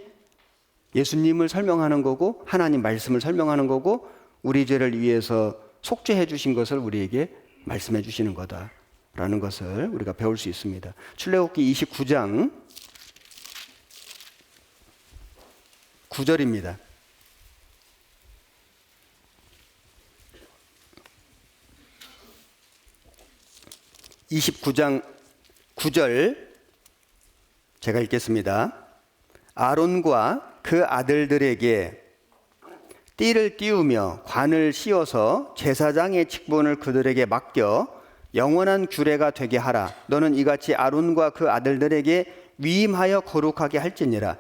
예수님을 설명하는 거고 하나님 말씀을 설명하는 거고 우리 죄를 위해서 속죄해 주신 것을 우리에게 말씀해 주시는 거다라는 것을 우리가 배울 수 있습니다. 출애굽기 29장 9절입니다. (29장 9절) 제가 읽겠습니다. 아론과 그 아들들에게 띠를 띄우며 관을 씌워서 제사장의 직분을 그들에게 맡겨 영원한 규례가 되게 하라. 너는 이같이 아론과 그 아들들에게 위임하여 거룩하게 할지니라.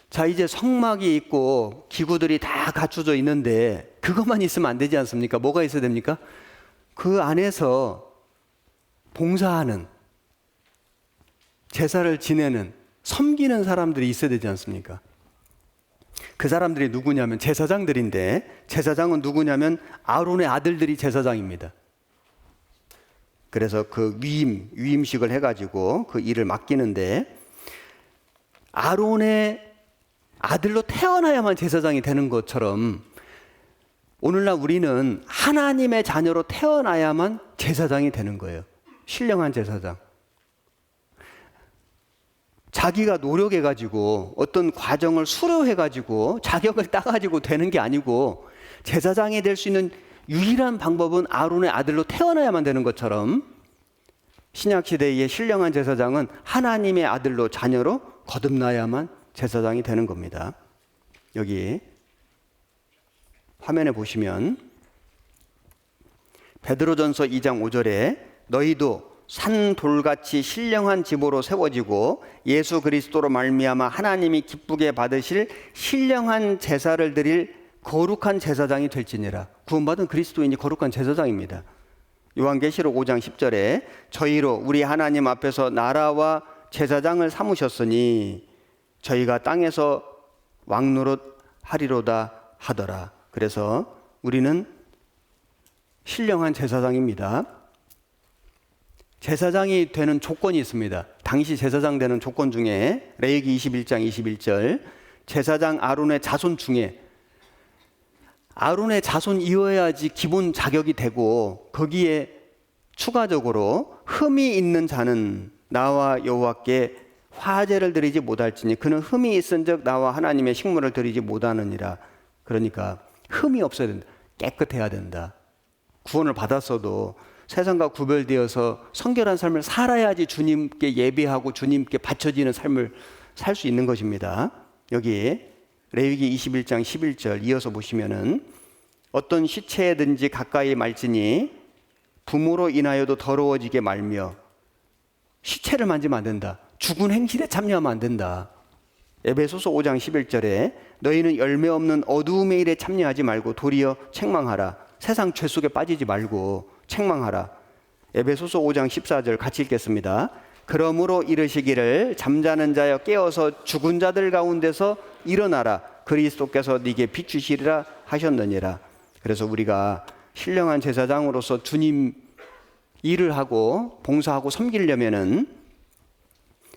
자, 이제 성막이 있고 기구들이 다 갖춰져 있는데 그것만 있으면 안 되지 않습니까? 뭐가 있어야 됩니까? 그 안에서 봉사하는, 제사를 지내는, 섬기는 사람들이 있어야 되지 않습니까? 그 사람들이 누구냐면 제사장들인데, 제사장은 누구냐면 아론의 아들들이 제사장입니다. 그래서 그 위임식을 해가지고 그 일을 맡기는데, 아론의 아들로 태어나야만 제사장이 되는 것처럼 오늘날 우리는 하나님의 자녀로 태어나야만 제사장이 되는 거예요. 신령한 제사장. 자기가 노력해가지고 어떤 과정을 수료해가지고 자격을 따가지고 되는 게 아니고, 제사장이 될 수 있는 유일한 방법은 아론의 아들로 태어나야만 되는 것처럼 신약시대의 신령한 제사장은 하나님의 아들로, 자녀로 거듭나야만 제사장이 되는 겁니다. 여기 화면에 보시면 베드로전서 2장 5절에 너희도 산 돌같이 신령한 집으로 세워지고 예수 그리스도로 말미암아 하나님이 기쁘게 받으실 신령한 제사를 드릴 거룩한 제사장이 될지니라. 구원받은 그리스도인이 거룩한 제사장입니다. 요한계시록 5장 10절에 저희로 우리 하나님 앞에서 나라와 제사장을 삼으셨으니 저희가 땅에서 왕노릇 하리로다 하더라. 그래서 우리는 신령한 제사장입니다. 제사장이 되는 조건이 있습니다. 당시 제사장 되는 조건 중에 레위기 21장 21절, 제사장 아론의 자손 중에 아론의 자손이어야지 기본 자격이 되고, 거기에 추가적으로 흠이 있는 자는 나와 여호와께 화제를 드리지 못할지니 그는 흠이 있은즉 나와 하나님의 식물을 드리지 못하느니라. 그러니까 흠이 없어야 된다. 깨끗해야 된다. 구원을 받았어도 세상과 구별되어서 성결한 삶을 살아야지 주님께 예배하고 주님께 바쳐지는 삶을 살 수 있는 것입니다. 여기 레위기 21장 11절 이어서 보시면은 어떤 시체든지 가까이 말지니 부모로 인하여도 더러워지게 말며, 시체를 만지면 안 된다. 죽은 행실에 참여하면 안 된다. 에베소서 5장 11절에 너희는 열매 없는 어두움의 일에 참여하지 말고 도리어 책망하라. 세상 죄 속에 빠지지 말고 책망하라. 에베소서 5장 14절 같이 읽겠습니다. 그러므로 이르시기를 잠자는 자여 깨어서 죽은 자들 가운데서 일어나라. 그리스도께서 네게 비추시리라 하셨느니라. 그래서 우리가 신령한 제사장으로서 주님 일을 하고 봉사하고 섬기려면은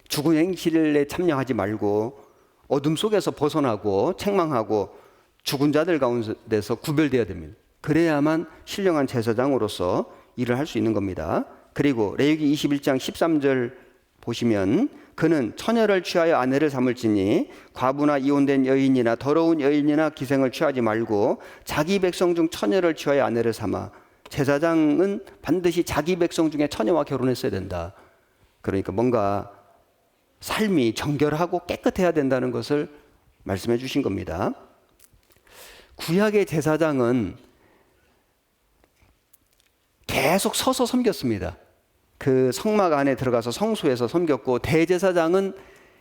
죽은 행실에 참여하지 말고 어둠 속에서 벗어나고 책망하고 죽은 자들 가운데서 구별되어야 됩니다. 그래야만 신령한 제사장으로서 일을 할 수 있는 겁니다. 그리고 레위기 21장 13절 보시면 그는 처녀를 취하여 아내를 삼을지니 과부나 이혼된 여인이나 더러운 여인이나 기생을 취하지 말고 자기 백성 중 처녀를 취하여 아내를 삼아. 제사장은 반드시 자기 백성 중에 처녀와 결혼했어야 된다. 그러니까 뭔가 삶이 정결하고 깨끗해야 된다는 것을 말씀해 주신 겁니다. 구약의 제사장은 계속 서서 섬겼습니다. 그 성막 안에 들어가서 성소에서 섬겼고, 대제사장은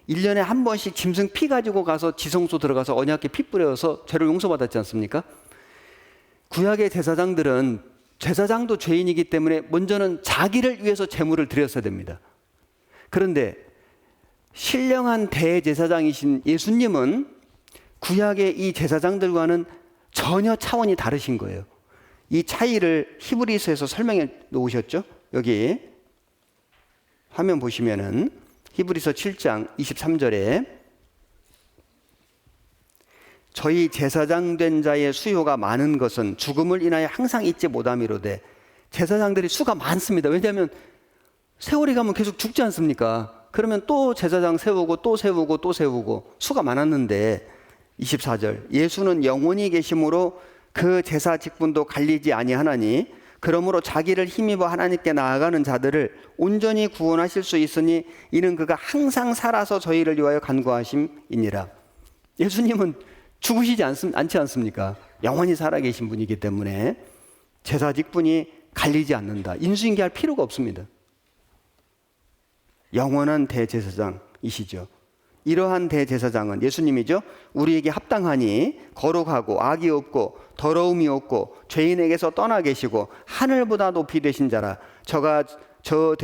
1년에 한 번씩 짐승 피 가지고 가서 지성소 들어가서 언약궤 피 뿌려서 죄를 용서받았지 않습니까? 구약의 제사장들은, 제사장도 죄인이기 때문에 먼저는 자기를 위해서 제물을 드렸어야 됩니다. 그런데 신령한 대제사장이신 예수님은 구약의 이 제사장들과는 전혀 차원이 다르신 거예요. 이 차이를 히브리서에서 설명해 놓으셨죠? 여기 화면 보시면은 히브리서 7장 23절에 저희 제사장 된 자의 수요가 많은 것은 죽음을 인하여 항상 잊지 못함이로되. 제사장들이 수가 많습니다. 왜냐하면 세월이 가면 계속 죽지 않습니까? 그러면 또 제사장 세우고 또 세우고 또 세우고 수가 많았는데, 24절 예수는 영원히 계심으로 그 제사 직분도 갈리지 아니하나니 그러므로 자기를 힘입어 하나님께 나아가는 자들을 온전히 구원하실 수 있으니 이는 그가 항상 살아서 저희를 위하여 간구하심이니라. 예수님은 죽으시지 않지 않습니까? 영원히 살아계신 분이기 때문에 제사 직분이 갈리지 않는다. 인수인계할 필요가 없습니다. 영원한 대제사장, 제사장이시죠. 이러한 대제사장은 예수님이죠. 우리에게 합당하니 거룩하고 악이 없고 더러움이 없고 죄인에게서 떠나 계시고 하늘보다 높이 되신 자라. 저가 저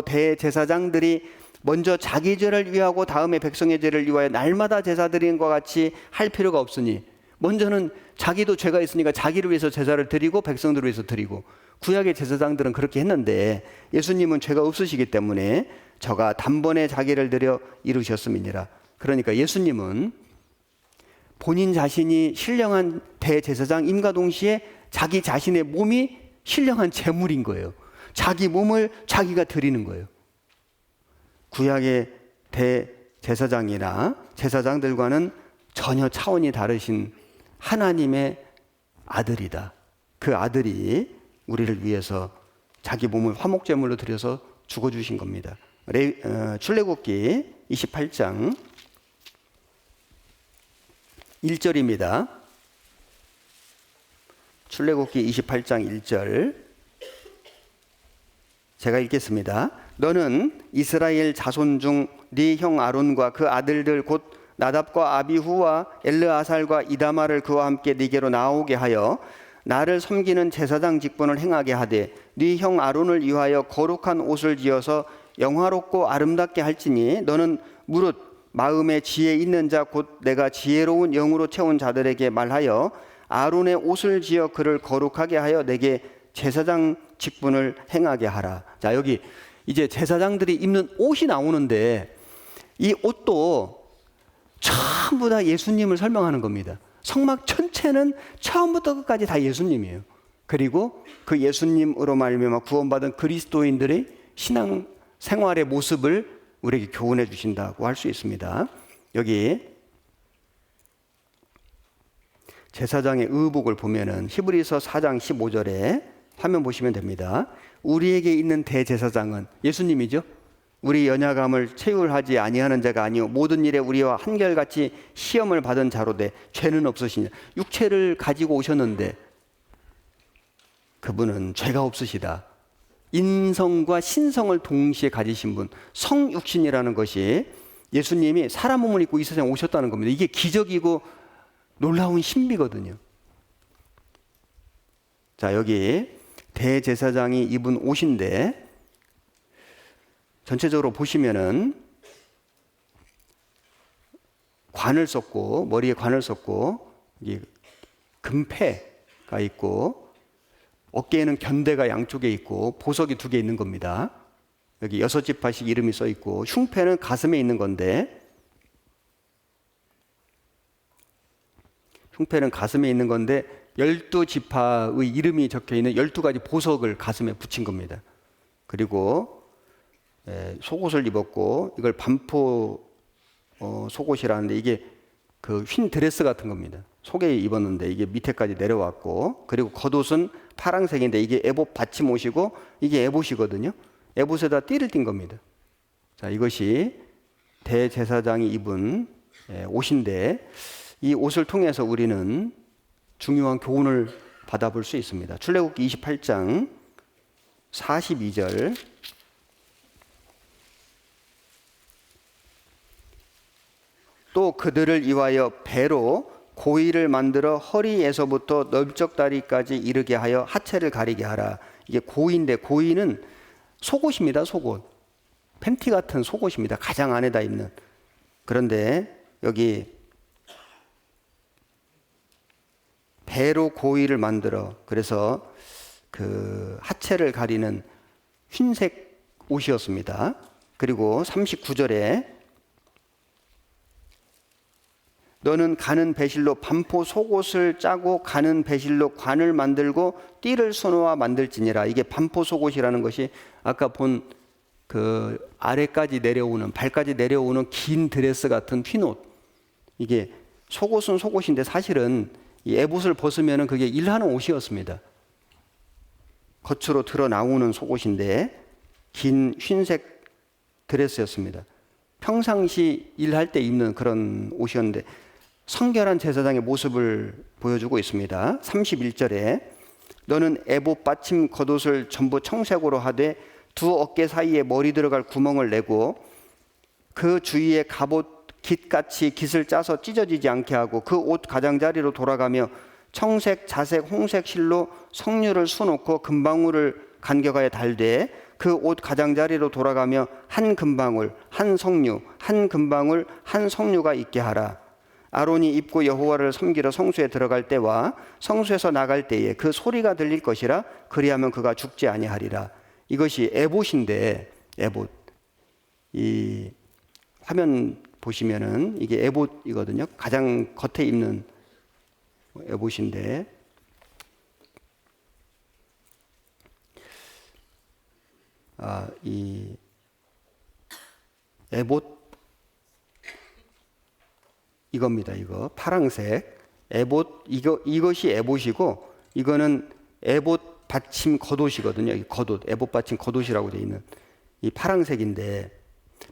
대제사장들이 먼저 자기 죄를 위하고 다음에 백성의 죄를 위하여 날마다 제사 드리는 것 같이 할 필요가 없으니, 먼저는 자기도 죄가 있으니까 자기를 위해서 제사를 드리고 백성들을 위해서 드리고, 구약의 제사장들은 그렇게 했는데 예수님은 죄가 없으시기 때문에 저가 단번에 자기를 드려 이루셨음이니라. 그러니까 예수님은 본인 자신이 신령한 대제사장임과 동시에 자기 자신의 몸이 신령한 제물인 거예요. 자기 몸을 자기가 드리는 거예요. 구약의 대제사장이나 제사장들과는 전혀 차원이 다르신 하나님의 아들이다. 그 아들이 우리를 위해서 자기 몸을 화목제물로 드려서 죽어주신 겁니다. 출애굽기 28장 1절입니다. 출애굽기 28장 1절 제가 읽겠습니다. 너는 이스라엘 자손 중 네 형 아론과 그 아들들 곧 나답과 아비후와 엘르아살과 이다마를 그와 함께 네게로 나오게 하여 나를 섬기는 제사장 직분을 행하게 하되 네 형 아론을 위하여 거룩한 옷을 지어서 영화롭고 아름답게 할지니 너는 무릇 마음에 지혜 있는 자 곧 내가 지혜로운 영으로 채운 자들에게 말하여 아론의 옷을 지어 그를 거룩하게 하여 내게 제사장 직분을 행하게 하라. 자, 여기 이제 제사장들이 입는 옷이 나오는데 이 옷도 전부 다 예수님을 설명하는 겁니다. 성막 전체는 처음부터 끝까지 다 예수님이에요. 그리고 그 예수님으로 말미암아 구원받은 그리스도인들의 신앙 생활의 모습을 우리에게 교훈해 주신다고 할 수 있습니다. 여기 제사장의 의복을 보면은 히브리서 4장 15절에 화면 보시면 됩니다. 우리에게 있는 대제사장은 예수님이죠. 우리 연약함을 체휼하지 아니하는 자가 아니요 모든 일에 우리와 한결같이 시험을 받은 자로되 죄는 없으시냐. 육체를 가지고 오셨는데 그분은 죄가 없으시다. 인성과 신성을 동시에 가지신 분, 성육신이라는 것이 예수님이 사람 몸을 입고 이 세상에 오셨다는 겁니다. 이게 기적이고 놀라운 신비거든요. 자, 여기 대제사장이 입은 옷인데 전체적으로 보시면은 관을 썼고 머리에 관을 썼고 금패가 있고 어깨에는 견대가 양쪽에 있고 보석이 2개 있는 겁니다. 여기 6지파씩 이름이 써 있고 흉패는 가슴에 있는 건데 흉패는 가슴에 있는 건데 12지파의 이름이 적혀 있는 12가지 보석을 가슴에 붙인 겁니다. 그리고 속옷을 입었고 이걸 반포 속옷이라는데 이게 그 흰 드레스 같은 겁니다. 속에 입었는데 이게 밑에까지 내려왔고 그리고 겉옷은 파란색인데 이게 에봇 받침 옷이고 이게 에봇이거든요. 에봇에다 띠를 띈 겁니다. 자, 이것이 대제사장이 입은 옷인데 이 옷을 통해서 우리는 중요한 교훈을 받아볼 수 있습니다. 출애굽기 28장 42절 또 그들을 위하여 배로 고이를 만들어 허리에서부터 넓적다리까지 이르게 하여 하체를 가리게 하라. 이게 고이인데 고이는 속옷입니다. 속옷. 팬티 같은 속옷입니다. 가장 안에다 입는. 그런데 여기 배로 고이를 만들어 그래서 그 하체를 가리는 흰색 옷이었습니다. 그리고 39절에 너는 가는 배실로 반포 속옷을 짜고 가는 배실로 관을 만들고 띠를 수놓아 만들지니라. 이게 반포 속옷이라는 것이 아까 본 그 아래까지 내려오는 발까지 내려오는 긴 드레스 같은 흰옷. 이게 속옷은 속옷인데 사실은 이 에봇을 벗으면 그게 일하는 옷이었습니다. 겉으로 드러 나오는 속옷인데 긴 흰색 드레스였습니다. 평상시 일할 때 입는 그런 옷이었는데 성결한 제사장의 모습을 보여주고 있습니다. 31절에 너는 에봇 받침 겉옷을 전부 청색으로 하되 두 어깨 사이에 머리 들어갈 구멍을 내고 그 주위에 갑옷 깃같이 깃을 짜서 찢어지지 않게 하고 그 옷 가장자리로 돌아가며 청색, 자색, 홍색 실로 석류를 수놓고 금방울을 간격하여 달되 그 옷 가장자리로 돌아가며 한 금방울, 한 석류, 한 금방울, 한 석류가 있게 하라. 아론이 입고 여호와를 섬기러 성소에 들어갈 때와 성소에서 나갈 때에 그 소리가 들릴 것이라. 그리하면 그가 죽지 아니하리라. 이것이 에봇인데, 에봇. 이 화면 보시면은 이게 에봇이거든요. 가장 겉에 입는 에봇인데, 이 에봇 이겁니다. 이거 파랑색 에봇, 이것이 에봇이고 이거는 에봇 받침 겉옷이거든요. 이 겉옷, 에봇 받침 겉옷이라고 되어 있는 이 파랑색인데,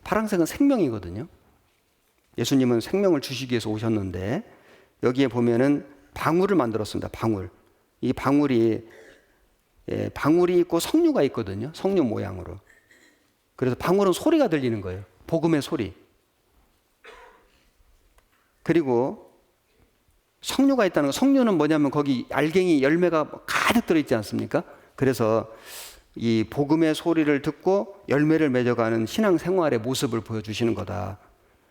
파랑색은 생명이거든요. 예수님은 생명을 주시기 위해서 오셨는데 여기에 보면은 방울을 만들었습니다. 방울. 이 방울이 방울이 있고 석류가 있거든요. 석류 모양으로. 그래서 방울은 소리가 들리는 거예요. 복음의 소리. 그리고 석류가 있다는 거. 석류는 뭐냐면 거기 알갱이 열매가 가득 들어있지 않습니까? 그래서 이 복음의 소리를 듣고 열매를 맺어가는 신앙생활의 모습을 보여주시는 거다.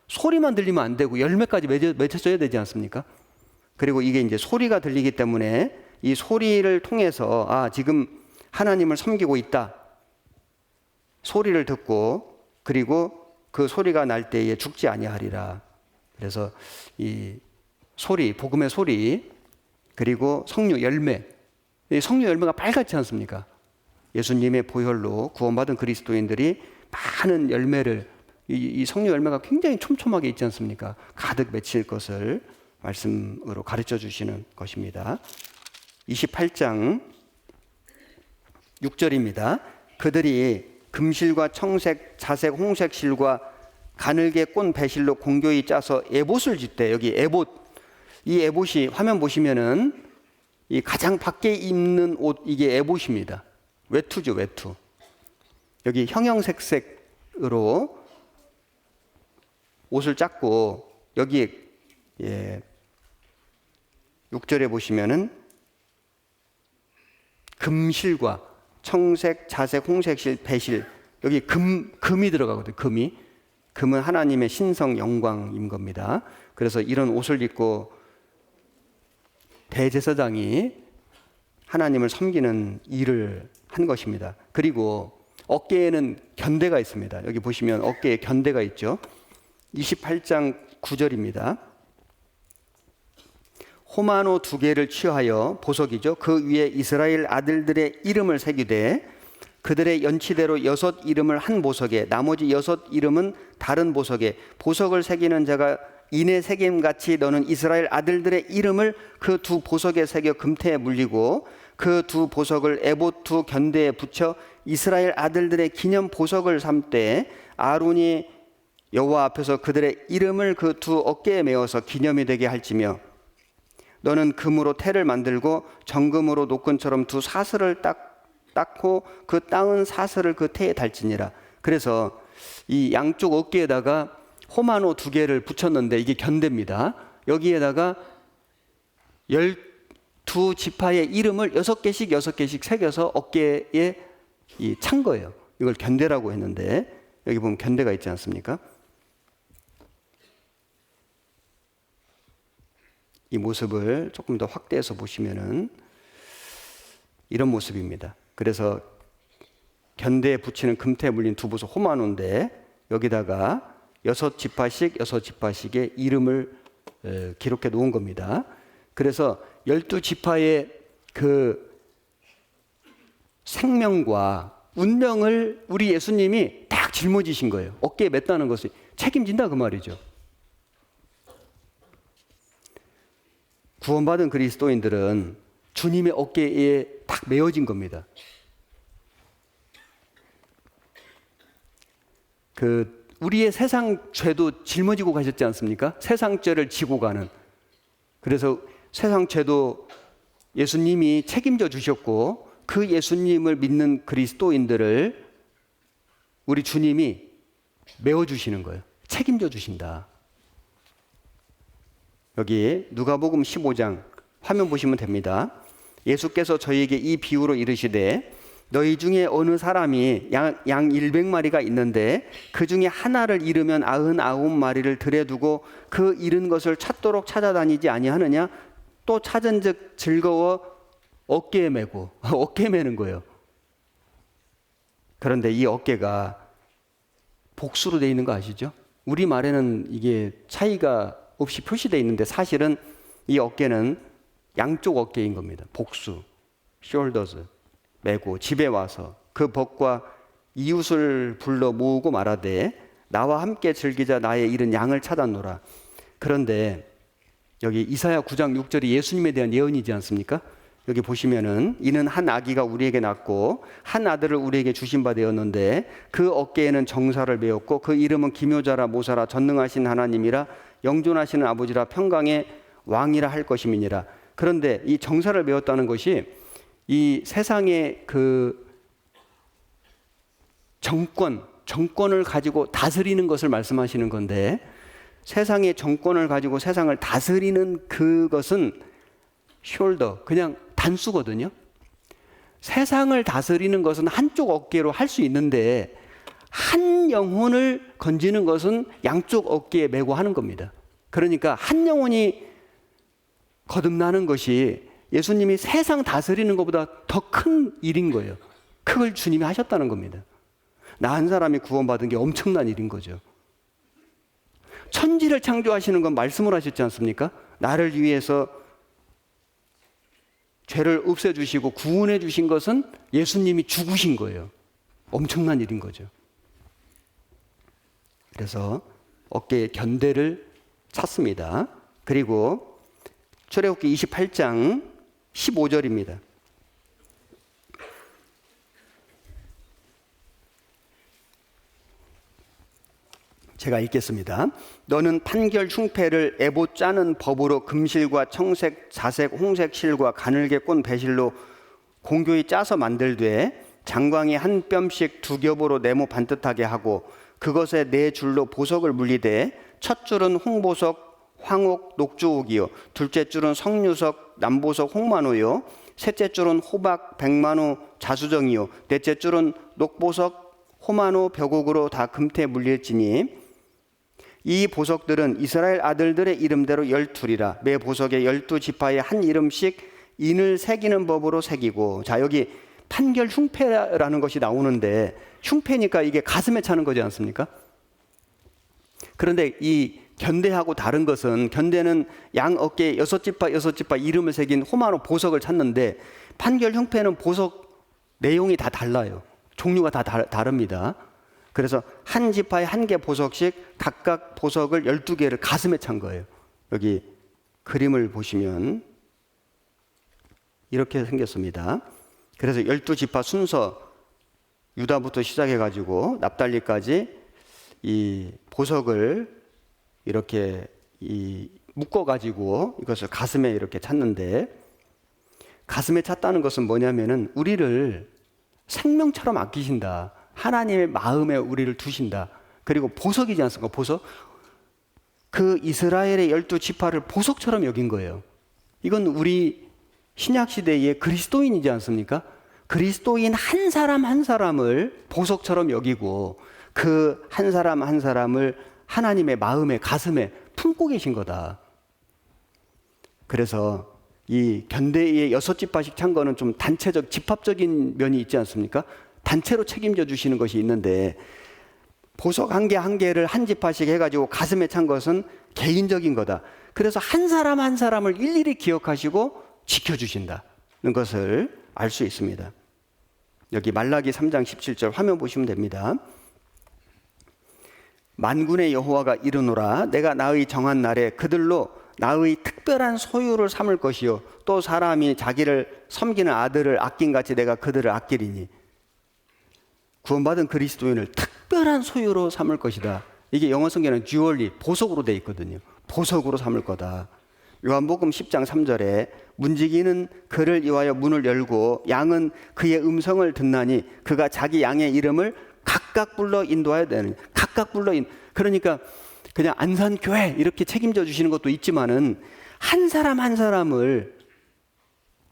소리만 들리면 안 되고 열매까지 맺혀져야 되지 않습니까? 그리고 이게 이제 소리가 들리기 때문에 이 소리를 통해서 지금 하나님을 섬기고 있다. 소리를 듣고 그리고 그 소리가 날 때에 죽지 아니하리라. 그래서 이 소리, 복음의 소리, 그리고 석류 열매. 이 석류 열매가 빨갛지 않습니까? 예수님의 보혈로 구원받은 그리스도인들이 많은 열매를, 이 석류 열매가 굉장히 촘촘하게 있지 않습니까? 가득 맺힐 것을 말씀으로 가르쳐 주시는 것입니다. 28장 6절입니다. 그들이 금실과 청색, 자색, 홍색 실과 가늘게 꼰 배실로 공교히 짜서 에봇을 짓대. 여기 에봇, 이 에봇이 화면 보시면은 이 가장 밖에 입는 옷, 이게 에봇입니다. 외투죠, 외투. 여기 형형색색으로 옷을 짰고 여기에 6절에 보시면은 금실과 청색, 자색, 홍색실, 배실, 여기 금이 들어가거든요. 금은 하나님의 신성 영광인 겁니다. 그래서 이런 옷을 입고 대제사장이 하나님을 섬기는 일을 한 것입니다. 그리고 어깨에는 견대가 있습니다. 여기 보시면 어깨에 견대가 있죠. 28장 9절입니다. 호마노 2개를 취하여 보석이죠. 그 위에 이스라엘 아들들의 이름을 새기되 그들의 연치대로 6 이름을 한 보석에 나머지 6 이름은 다른 보석에 보석을 새기는 자가 인의 새김같이 너는 이스라엘 아들들의 이름을 그 2 보석에 새겨 금태에 물리고 그 2 보석을 에봇 2 견대에 붙여 이스라엘 아들들의 기념 보석을 삼되 아론이 여호와 앞에서 그들의 이름을 그 2 어깨에 메어서 기념이 되게 할지며 너는 금으로 태를 만들고 정금으로 노끈처럼 2 사슬을 닦고 그 땅은 사슬을 그 태에 달지니라. 그래서 이 양쪽 어깨에다가 호마노 2개를 붙였는데 이게 견대입니다. 여기에다가 12지파의 이름을 6개씩 새겨서 어깨에 찬 거예요. 이걸 견대라고 했는데 여기 보면 견대가 있지 않습니까? 이 모습을 조금 더 확대해서 보시면은 이런 모습입니다. 그래서 견대에 붙이는 금태에 물린 2 보석 호마노인데 여기다가 6지파씩의 이름을 기록해 놓은 겁니다. 그래서 12지파의 그 생명과 운명을 우리 예수님이 딱 짊어지신 거예요. 어깨에 맸다는 것이 책임진다 그 말이죠. 구원받은 그리스도인들은 주님의 어깨에 딱 메어진 겁니다. 우리의 세상 죄도 짊어지고 가셨지 않습니까? 세상 죄를 지고 가는. 그래서 세상 죄도 예수님이 책임져 주셨고 그 예수님을 믿는 그리스도인들을 우리 주님이 메워주시는 거예요. 책임져 주신다. 여기 누가복음 15장 화면 보시면 됩니다. 예수께서 저희에게 이 비유로 이르시되 너희 중에 어느 사람이 양 100마리가 있는데 그 중에 하나를 잃으면 99마리를 들여 두고 그 잃은 것을 찾도록 찾아다니지 아니하느냐? 또 찾은즉 즐거워 어깨에 메고 어깨에 메는 거예요. 그런데 이 어깨가 복수로 되어 있는 거 아시죠? 우리말에는 이게 차이가 없이 표시되어 있는데 사실은 이 어깨는 양쪽 어깨인 겁니다. 복수, shoulders, 메고 집에 와서 그 벗과 이웃을 불러 모으고 말하되 나와 함께 즐기자 나의 잃은 양을 찾아노라. 그런데 여기 이사야 9장 6절이 예수님에 대한 예언이지 않습니까? 여기 보시면은 이는 한 아기가 우리에게 낳고 한 아들을 우리에게 주신 바 되었는데 그 어깨에는 정사를 메었고 그 이름은 기묘자라 모사라 전능하신 하나님이라 영존하시는 아버지라 평강의 왕이라 할 것임이니라. 그런데 이 정사를 메었다는 것이 이 세상의 그 정권을 가지고 다스리는 것을 말씀하시는 건데, 세상의 정권을 가지고 세상을 다스리는 그것은 숄더, 그냥 단수거든요. 세상을 다스리는 것은 한쪽 어깨로 할 수 있는데 한 영혼을 건지는 것은 양쪽 어깨에 메고 하는 겁니다. 그러니까 한 영혼이 거듭나는 것이 예수님이 세상 다스리는 것보다 더 큰 일인 거예요. 그걸 주님이 하셨다는 겁니다. 나 한 사람이 구원받은 게 엄청난 일인 거죠. 천지를 창조하시는 건 말씀을 하셨지 않습니까? 나를 위해서 죄를 없애주시고 구원해 주신 것은 예수님이 죽으신 거예요. 엄청난 일인 거죠. 그래서 어깨의 견대를 찾습니다. 그리고 출애굽기 28장 15절입니다. 제가 읽겠습니다. 너는 판결 흉패를 에봇 짜는 법으로 금실과 청색, 자색, 홍색 실과 가늘게 꼰 배실로 공교히 짜서 만들되 장광이 한 뼘씩 두 겹으로 네모 반듯하게 하고 그것에 네 줄로 보석을 물리되 첫 줄은 홍보석, 황옥, 녹주옥이요 둘째 줄은 석류석, 남보석, 홍만호요 셋째 줄은 호박, 백만호, 자수정이요 넷째 줄은 녹보석, 호만호, 벽옥으로 다 금태 물릴지니 이 보석들은 이스라엘 아들들의 이름대로 12이라 매 보석에 12지파에 한 이름씩 인을 새기는 법으로 새기고. 자, 여기 판결 흉패라는 것이 나오는데 흉패니까 이게 가슴에 차는 거지 않습니까? 그런데 이 견대하고 다른 것은, 견대는 양 어깨에 6지파 이름을 새긴 호마노 보석을 찾는데 판결 흉패는 보석 내용이 다 달라요. 종류가 다 다릅니다. 그래서 한 지파에 한 개 보석씩 각각 보석을 12개를 가슴에 찬 거예요. 여기 그림을 보시면 이렇게 생겼습니다. 그래서 12지파 순서 유다부터 시작해가지고 납달리까지 이 보석을 이렇게 묶어가지고 이것을 가슴에 이렇게 찼는데, 가슴에 찼다는 것은 뭐냐면은 우리를 생명처럼 아끼신다. 하나님의 마음에 우리를 두신다. 그리고 보석이지 않습니까? 보석. 그 이스라엘의 12지파를 보석처럼 여긴 거예요. 이건 우리 신약시대의 그리스도인이지 않습니까? 그리스도인 한 사람 한 사람을 보석처럼 여기고 그 한 사람 한 사람을 하나님의 마음에, 가슴에 품고 계신 거다. 그래서 이 견대의 6지파씩 찬 거는 좀 단체적, 집합적인 면이 있지 않습니까? 단체로 책임져 주시는 것이 있는데, 보석 한 개 한 개를 한 지파씩 해가지고 가슴에 찬 것은 개인적인 거다. 그래서 한 사람 한 사람을 일일이 기억하시고 지켜주신다는 것을 알 수 있습니다. 여기 말라기 3장 17절 화면 보시면 됩니다. 만군의 여호와가 이르노라 내가 나의 정한 날에 그들로 나의 특별한 소유를 삼을 것이요 또 사람이 자기를 섬기는 아들을 아낀같이 내가 그들을 아끼리니. 구원받은 그리스도인을 특별한 소유로 삼을 것이다. 이게 영어 성경에는 듀얼리, 보석으로 되어 있거든요. 보석으로 삼을 거다. 요한복음 10장 3절에 문지기는 그를 위하여 문을 열고 양은 그의 음성을 듣나니 그가 자기 양의 이름을 각각 불러 인도해야 되는, 각각 그러니까 그냥 안산교회 이렇게 책임져 주시는 것도 있지만은 한 사람 한 사람을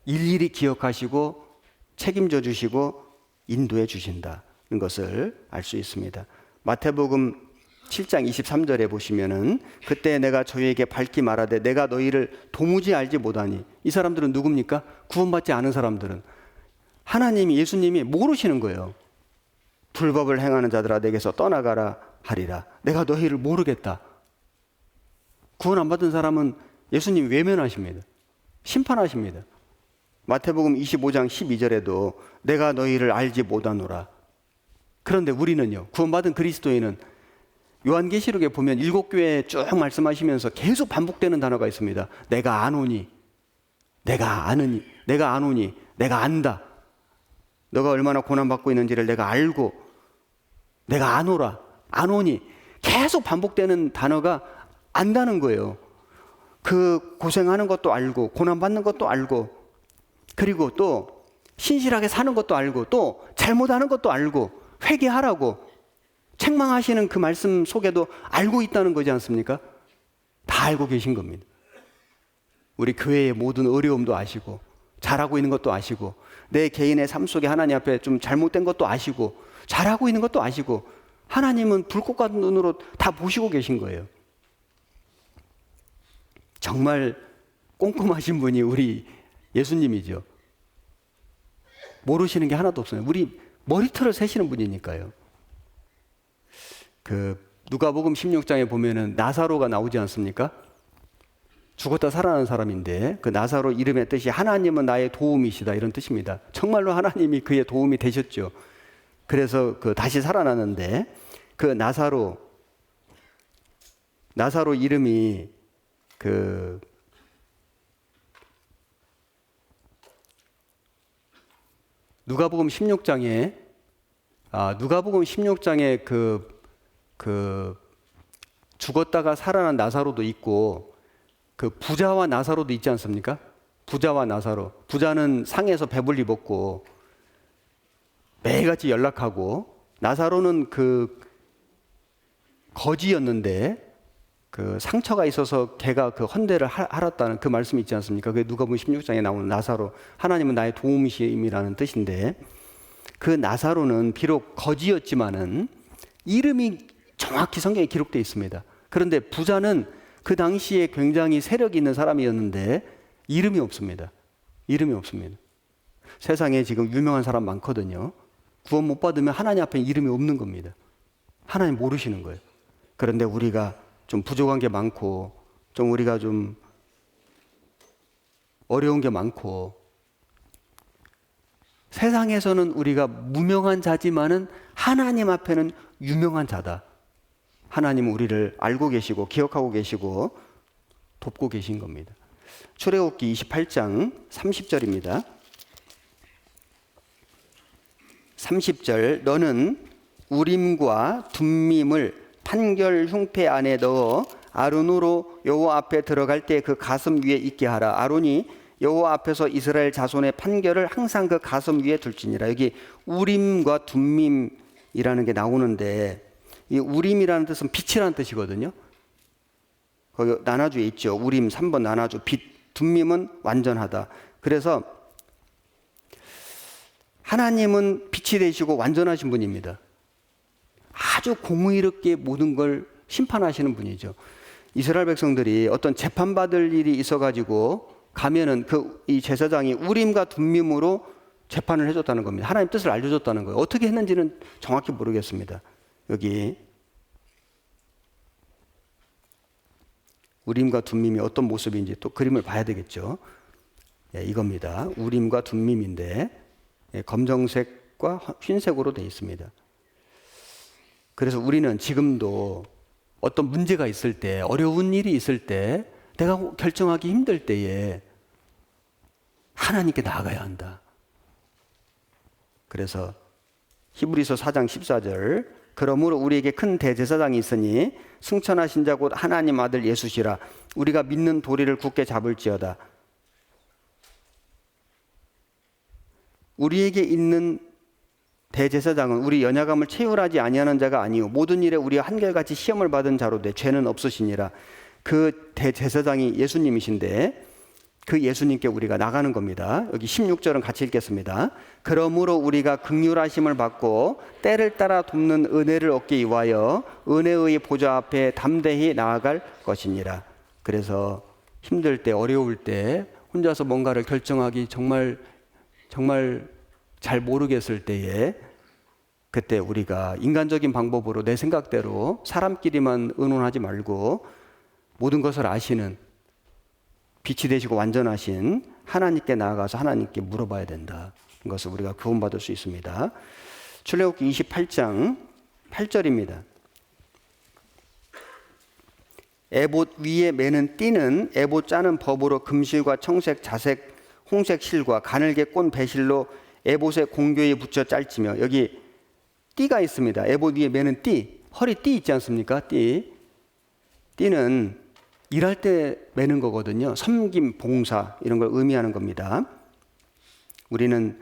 일일이 기억하시고 책임져 주시고 인도해 주신다는 것을 알 수 있습니다. 마태복음 7장 23절에 보시면은 그때 내가 저희에게 밝히 말하되 내가 너희를 도무지 알지 못하니. 이 사람들은 누굽니까? 구원받지 않은 사람들은 하나님이, 예수님이 모르시는 거예요. 불법을 행하는 자들아 내게서 떠나가라 하리라. 내가 너희를 모르겠다. 구원 안 받은 사람은 예수님 외면하십니다. 심판하십니다. 마태복음 25장 12절에도 내가 너희를 알지 못하노라. 그런데 우리는요, 구원받은 그리스도인은 요한계시록에 보면 7교회에 쭉 말씀하시면서 계속 반복되는 단어가 있습니다. 내가 아노니, 내가 아느니, 내가 아노니, 내가 안다. 너가 얼마나 고난받고 있는지를 내가 알고, 내가 아노라, 아노니. 계속 반복되는 단어가 안다는 거예요. 그 고생하는 것도 알고, 고난받는 것도 알고, 그리고 또 신실하게 사는 것도 알고, 또 잘못하는 것도 알고, 회개하라고 책망하시는 그 말씀 속에도 알고 있다는 거지 않습니까? 다 알고 계신 겁니다. 우리 교회의 모든 어려움도 아시고, 잘하고 있는 것도 아시고, 내 개인의 삶 속에 하나님 앞에 좀 잘못된 것도 아시고, 잘하고 있는 것도 아시고, 하나님은 불꽃 같은 눈으로 다 보시고 계신 거예요. 정말 꼼꼼하신 분이 우리 예수님이죠. 모르시는 게 하나도 없어요. 우리 머리털을 세시는 분이니까요. 그 누가복음 16장에 보면은 나사로가 나오지 않습니까? 죽었다 살아난 사람인데 그 나사로 이름의 뜻이 하나님은 나의 도움이시다 이런 뜻입니다. 정말로 하나님이 그의 도움이 되셨죠. 그래서 그 다시 살아났는데 그 나사로 이름이 그 누가복음 16장에 그 죽었다가 살아난 나사로도 있고 그 부자와 나사로도 있지 않습니까? 부자와 나사로. 부자는 상에서 배불리 먹고 매일같이 연락하고, 나사로는 그 거지였는데 그 상처가 있어서 걔가 그 헌대를 하랐다는 그 말씀이 있지 않습니까? 그게 누가복음 16장에 나오는 나사로, 하나님은 나의 도움이심이라는 뜻인데, 그 나사로는 비록 거지였지만은 이름이 정확히 성경에 기록되어 있습니다. 그런데 부자는 그 당시에 굉장히 세력이 있는 사람이었는데 이름이 없습니다. 이름이 없습니다. 세상에 지금 유명한 사람 많거든요. 구원 못 받으면 하나님 앞에 이름이 없는 겁니다. 하나님 모르시는 거예요. 그런데 우리가 좀 부족한 게 많고, 좀 우리가 좀 어려운 게 많고, 세상에서는 우리가 무명한 자지만은 하나님 앞에는 유명한 자다. 하나님은 우리를 알고 계시고 기억하고 계시고 돕고 계신 겁니다. 출애굽기 28장 30절입니다. 30절, 너는 우림과 둠밈을 판결 흉패 안에 넣어 아론으로 여호와 앞에 들어갈 때 그 가슴 위에 있게 하라. 아론이 여호와 앞에서 이스라엘 자손의 판결을 항상 그 가슴 위에 둘지니라. 여기 우림과 둠밈이라는 게 나오는데, 이 우림이라는 뜻은 빛이라는 뜻이거든요. 거기 나눠주에 있죠. 우림 3번 나눠주, 빛. 둠밈은 완전하다. 그래서 하나님은 빛이 되시고 완전하신 분입니다. 아주 공의롭게 모든 걸 심판하시는 분이죠. 이스라엘 백성들이 어떤 재판받을 일이 있어가지고 가면은 이 제사장이 우림과 둠밈으로 재판을 해줬다는 겁니다. 하나님 뜻을 알려줬다는 거예요. 어떻게 했는지는 정확히 모르겠습니다. 여기 우림과 둠밈이 어떤 모습인지 또 그림을 봐야 되겠죠. 예, 이겁니다. 우림과 둠밈인데 검정색과 흰색으로 되어 있습니다. 그래서 우리는 지금도 어떤 문제가 있을 때, 어려운 일이 있을 때, 내가 결정하기 힘들 때에 하나님께 나아가야 한다. 그래서 히브리서 4장 14절, 그러므로 우리에게 큰 대제사장이 있으니 승천하신 자 곧 하나님 아들 예수시라. 우리가 믿는 도리를 굳게 잡을지어다. 우리에게 있는 대제사장은 우리 연약함을 체휼하지 아니하는 자가 아니요 모든 일에 우리가 한결같이 시험을 받은 자로되 죄는 없으시니라. 그 대제사장이 예수님이신데 그 예수님께 우리가 나가는 겁니다. 여기 16절은 같이 읽겠습니다. 그러므로 우리가 긍휼하심을 받고 때를 따라 돕는 은혜를 얻기 위하여 은혜의 보좌 앞에 담대히 나아갈 것이니라. 그래서 힘들 때, 어려울 때, 혼자서 뭔가를 결정하기 정말 잘 모르겠을 때에, 그때 우리가 인간적인 방법으로 내 생각대로 사람끼리만 의논하지 말고 모든 것을 아시는, 빛이 되시고 완전하신 하나님께 나아가서 하나님께 물어봐야 된다. 이것을 우리가 구원받을 수 있습니다. 출애굽기 28장 8절입니다. 에봇 위에 매는 띠는 에봇 짜는 법으로 금실과 청색, 자색, 홍색 실과 가늘게 꼰 배실로 에봇의 공교에 붙여 짤지며, 여기 띠가 있습니다. 에봇 위에 매는 띠, 허리 띠 있지 않습니까? 띠는 일할 때 매는 거거든요. 섬김, 봉사 이런 걸 의미하는 겁니다. 우리는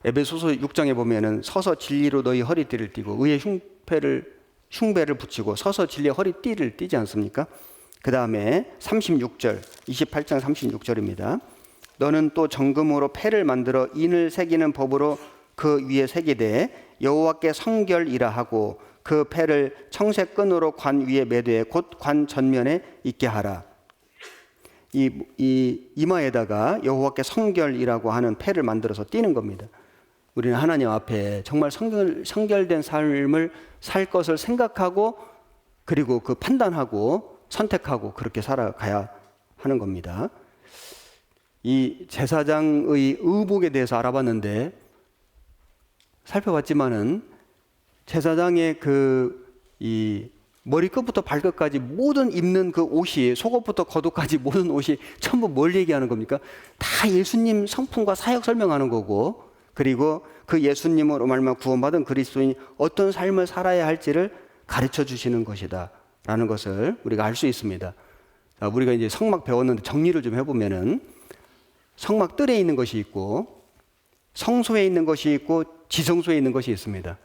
에베소서 6장에 보면은 서서 진리로 너희 허리띠를 띠고 의의 흉배를 붙이고 서서 진리의 허리띠를 띠지 않습니까? 그 다음에 36절, 28장 36절입니다. 너는 또 정금으로 패를 만들어 인을 새기는 법으로 그 위에 새기되 여호와께 성결이라 하고 그 패를 청색 끈으로 관 위에 매되 곧 관 전면에 있게 하라. 이 이마에다가 여호와께 성결이라고 하는 패를 만들어서 띠는 겁니다. 우리는 하나님 앞에 정말 성결된 삶을 살 것을 생각하고 그리고 그 판단하고 선택하고 그렇게 살아가야 하는 겁니다. 이 제사장의 의복에 대해서 알아봤는데 살펴봤지만은 제사장의 이 머리끝부터 발끝까지 모든 입는 그 옷이, 속옷부터 겉옷까지 모든 옷이 전부 뭘 얘기하는 겁니까? 다 예수님 성품과 사역 설명하는 거고, 그리고 그 예수님으로 말미암아 구원받은 그리스도인이 어떤 삶을 살아야 할지를 가르쳐 주시는 것이다 라는 것을 우리가 알 수 있습니다. 우리가 이제 성막 배웠는데 정리를 좀 해보면은 성막 뜰에 있는 것이 있고 성소에 있는 것이 있고 지성소에 있는 것이 있습니다.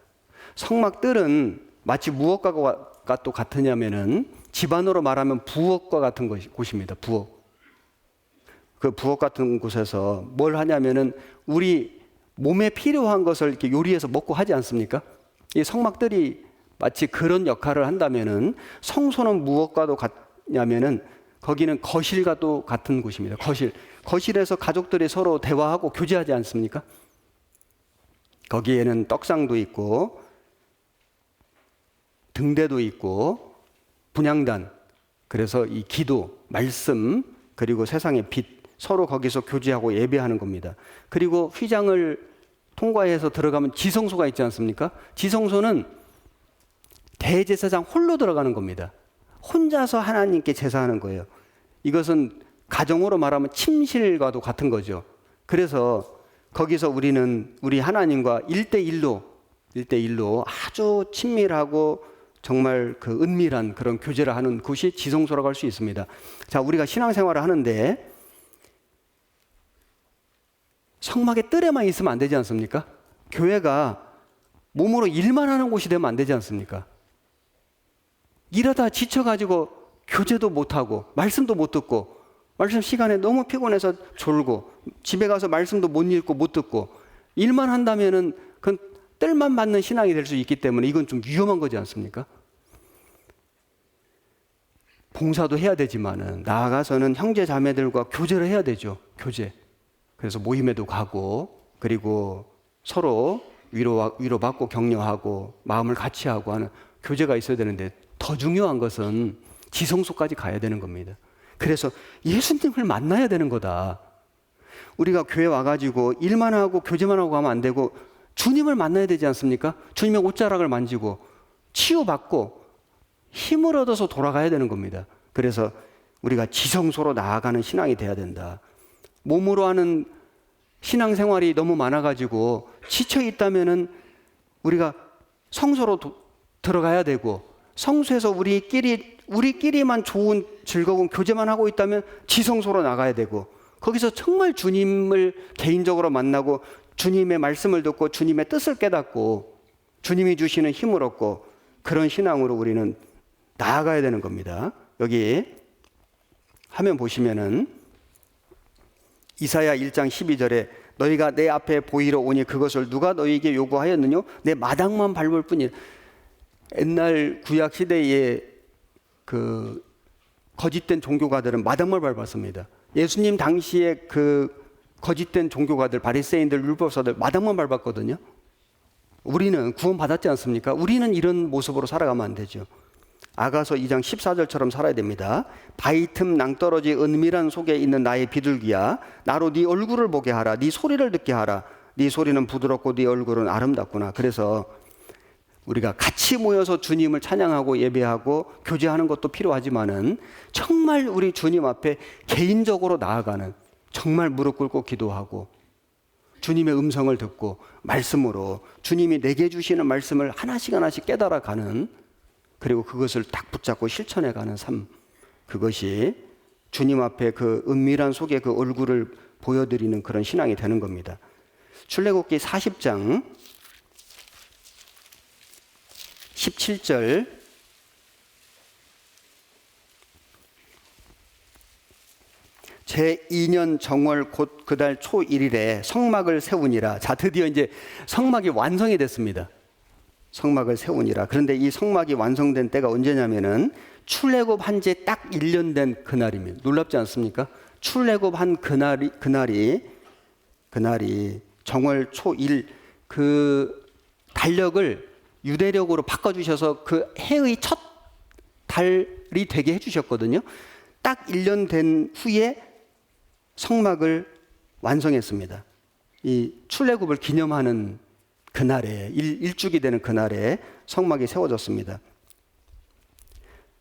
성막 뜰은 마치 무엇과 또 같으냐면은 집안으로 말하면 부엌과 같은 곳입니다. 부엌. 그 부엌 같은 곳에서 뭘 하냐면은 우리 몸에 필요한 것을 이렇게 요리해서 먹고 하지 않습니까? 이 성막들이 마치 그런 역할을 한다면은 성소는 무엇과도 같냐면은 거기는 거실과 또 같은 곳입니다. 거실에서 가족들이 서로 대화하고 교제하지 않습니까? 거기에는 떡상도 있고 등대도 있고 분향단, 그래서 이 기도, 말씀, 그리고 세상의 빛, 서로 거기서 교제하고 예배하는 겁니다. 그리고 휘장을 통과해서 들어가면 지성소가 있지 않습니까? 지성소는 대제사장 홀로 들어가는 겁니다. 혼자서 하나님께 제사하는 거예요. 이것은 가정으로 말하면 침실과도 같은 거죠. 그래서 거기서 우리는 우리 하나님과 1대1로 아주 친밀하고 정말 그 은밀한 그런 교제를 하는 곳이 지성소라고 할 수 있습니다. 자, 우리가 신앙생활을 하는데 성막의 뜰에만 있으면 안 되지 않습니까? 교회가 몸으로 일만 하는 곳이 되면 안 되지 않습니까? 일하다 지쳐가지고 교제도 못하고 말씀도 못 듣고 말씀 시간에 너무 피곤해서 졸고 집에 가서 말씀도 못 읽고 못 듣고 일만 한다면은 그건 뜰만 맞는 신앙이 될 수 있기 때문에 이건 좀 위험한 거지 않습니까? 봉사도 해야 되지만은 나아가서는 형제 자매들과 교제를 해야 되죠. 교제. 그래서 모임에도 가고 그리고 서로 위로받고 격려하고 마음을 같이 하고 하는 교제가 있어야 되는데 더 중요한 것은 지성소까지 가야 되는 겁니다. 그래서 예수님을 만나야 되는 거다. 우리가 교회 와가지고 일만 하고 교제만 하고 가면 안 되고 주님을 만나야 되지 않습니까? 주님의 옷자락을 만지고 치유받고 힘을 얻어서 돌아가야 되는 겁니다. 그래서 우리가 지성소로 나아가는 신앙이 돼야 된다. 몸으로 하는 신앙생활이 너무 많아가지고 지쳐 있다면은 우리가 성소로 들어가야 되고 성소에서 우리끼리만 좋은 즐거운 교제만 하고 있다면 지성소로 나가야 되고 거기서 정말 주님을 개인적으로 만나고 주님의 말씀을 듣고 주님의 뜻을 깨닫고 주님이 주시는 힘을 얻고 그런 신앙으로 우리는 나아가야 되는 겁니다. 여기 화면 보시면은 이사야 1장 12절에 너희가 내 앞에 보이러 오니 그것을 누가 너희에게 요구하였느뇨? 내 마당만 밟을 뿐이라. 옛날 구약 시대에 그 거짓된 종교가들은 마당만 밟았습니다. 예수님 당시에 그 거짓된 종교가들, 바리새인들, 율법사들 마당만 밟았거든요. 우리는 구원 받았지 않습니까? 우리는 이런 모습으로 살아가면 안 되죠. 아가서 2장 14절처럼 살아야 됩니다. 바위 틈 낭떠러지 은밀한 속에 있는 나의 비둘기야, 나로 네 얼굴을 보게 하라. 네 소리를 듣게 하라. 네 소리는 부드럽고 네 얼굴은 아름답구나. 그래서 우리가 같이 모여서 주님을 찬양하고 예배하고 교제하는 것도 필요하지만은 정말 우리 주님 앞에 개인적으로 나아가는, 정말 무릎 꿇고 기도하고 주님의 음성을 듣고 말씀으로 주님이 내게 주시는 말씀을 하나씩 하나씩 깨달아가는, 그리고 그것을 딱 붙잡고 실천해가는 삶, 그것이 주님 앞에 그 은밀한 속에 그 얼굴을 보여드리는 그런 신앙이 되는 겁니다. 출애굽기 40장 17절 제2년 정월 곧 그달 초 1일에 성막을 세우니라. 자, 드디어 이제 성막이 완성이 됐습니다. 성막을 세우니라. 그런데 이 성막이 완성된 때가 언제냐면은 출애굽 한 지 딱 1년 된 그날입니다. 놀랍지 않습니까? 출애굽 한 그날이 정월 초 1, 그 달력을 유대력으로 바꿔주셔서 그 해의 첫 달이 되게 해주셨거든요. 딱 1년 된 후에 성막을 완성했습니다. 이 출애굽을 기념하는 그날에, 일주기 되는 그날에 성막이 세워졌습니다.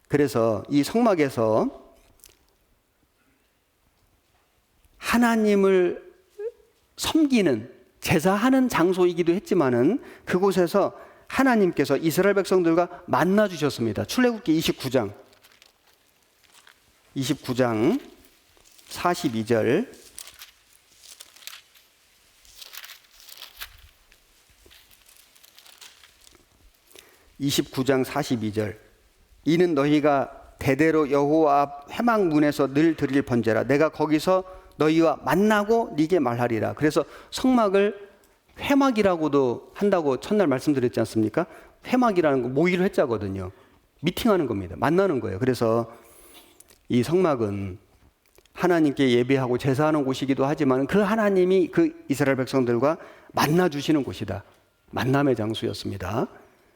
그래서 이 성막에서 하나님을 섬기는, 제사하는 장소이기도 했지만은 그곳에서 하나님께서 이스라엘 백성들과 만나 주셨습니다. 출애굽기 29장 42절 이는 너희가 대대로 여호와 앞 회막 문에서 늘 드릴 번제라. 내가 거기서 너희와 만나고 네게 말하리라. 그래서 성막을 회막이라고도 한다고 첫날 말씀드렸지 않습니까? 회막이라는 거 모의를 회자거든요. 미팅하는 겁니다. 만나는 거예요. 그래서 이 성막은 하나님께 예배하고 제사하는 곳이기도 하지만 그 하나님이 그 이스라엘 백성들과 만나 주시는 곳이다. 만남의 장소였습니다.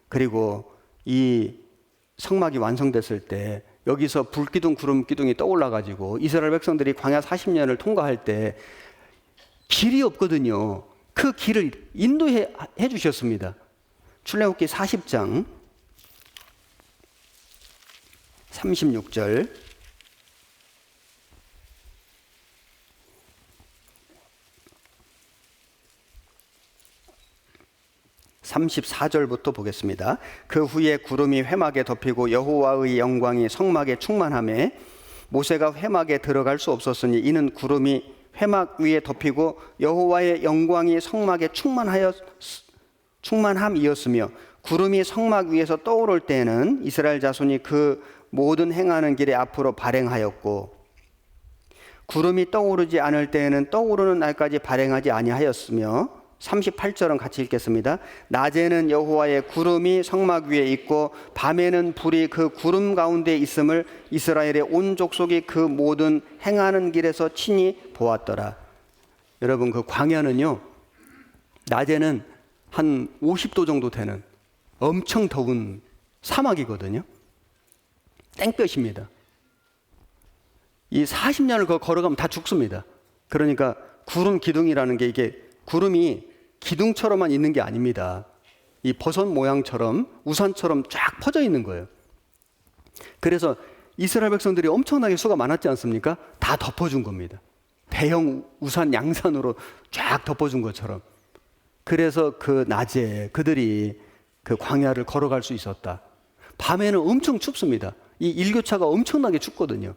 그리고 이 성막이 완성됐을 때 여기서 불기둥 구름기둥이 떠올라 가지고 이스라엘 백성들이 광야 40년을 통과할 때 길이 없거든요. 그 길을 인도해 주셨습니다. 출애굽기 40장 36절 34절부터 보겠습니다. 그 후에 구름이 회막에 덮이고 여호와의 영광이 성막에 충만하매 모세가 회막에 들어갈 수 없었으니 이는 구름이 회막 위에 덮이고 여호와의 영광이 성막에 충만함이었으며 구름이 성막 위에서 떠오를 때에는 이스라엘 자손이 그 모든 행하는 길에 앞으로 발행하였고 구름이 떠오르지 않을 때에는 떠오르는 날까지 발행하지 아니하였으며 38절은 같이 읽겠습니다. 낮에는 여호와의 구름이 성막 위에 있고 밤에는 불이 그 구름 가운데 있음을 이스라엘의 온 족속이 그 모든 행하는 길에서 친히 보았더라. 여러분, 그 광야는요, 낮에는 한 50도 정도 되는 엄청 더운 사막이거든요. 땡볕입니다. 이 40년을 걸어가면 다 죽습니다. 그러니까 구름 기둥이라는 게 이게 구름이 기둥처럼만 있는 게 아닙니다. 이 버섯 모양처럼 우산처럼 쫙 퍼져 있는 거예요. 그래서 이스라엘 백성들이 엄청나게 수가 많았지 않습니까? 다 덮어준 겁니다. 대형 우산 양산으로 쫙 덮어준 것처럼. 그래서 그 낮에 그들이 그 광야를 걸어갈 수 있었다. 밤에는 엄청 춥습니다. 이 일교차가 엄청나게 춥거든요.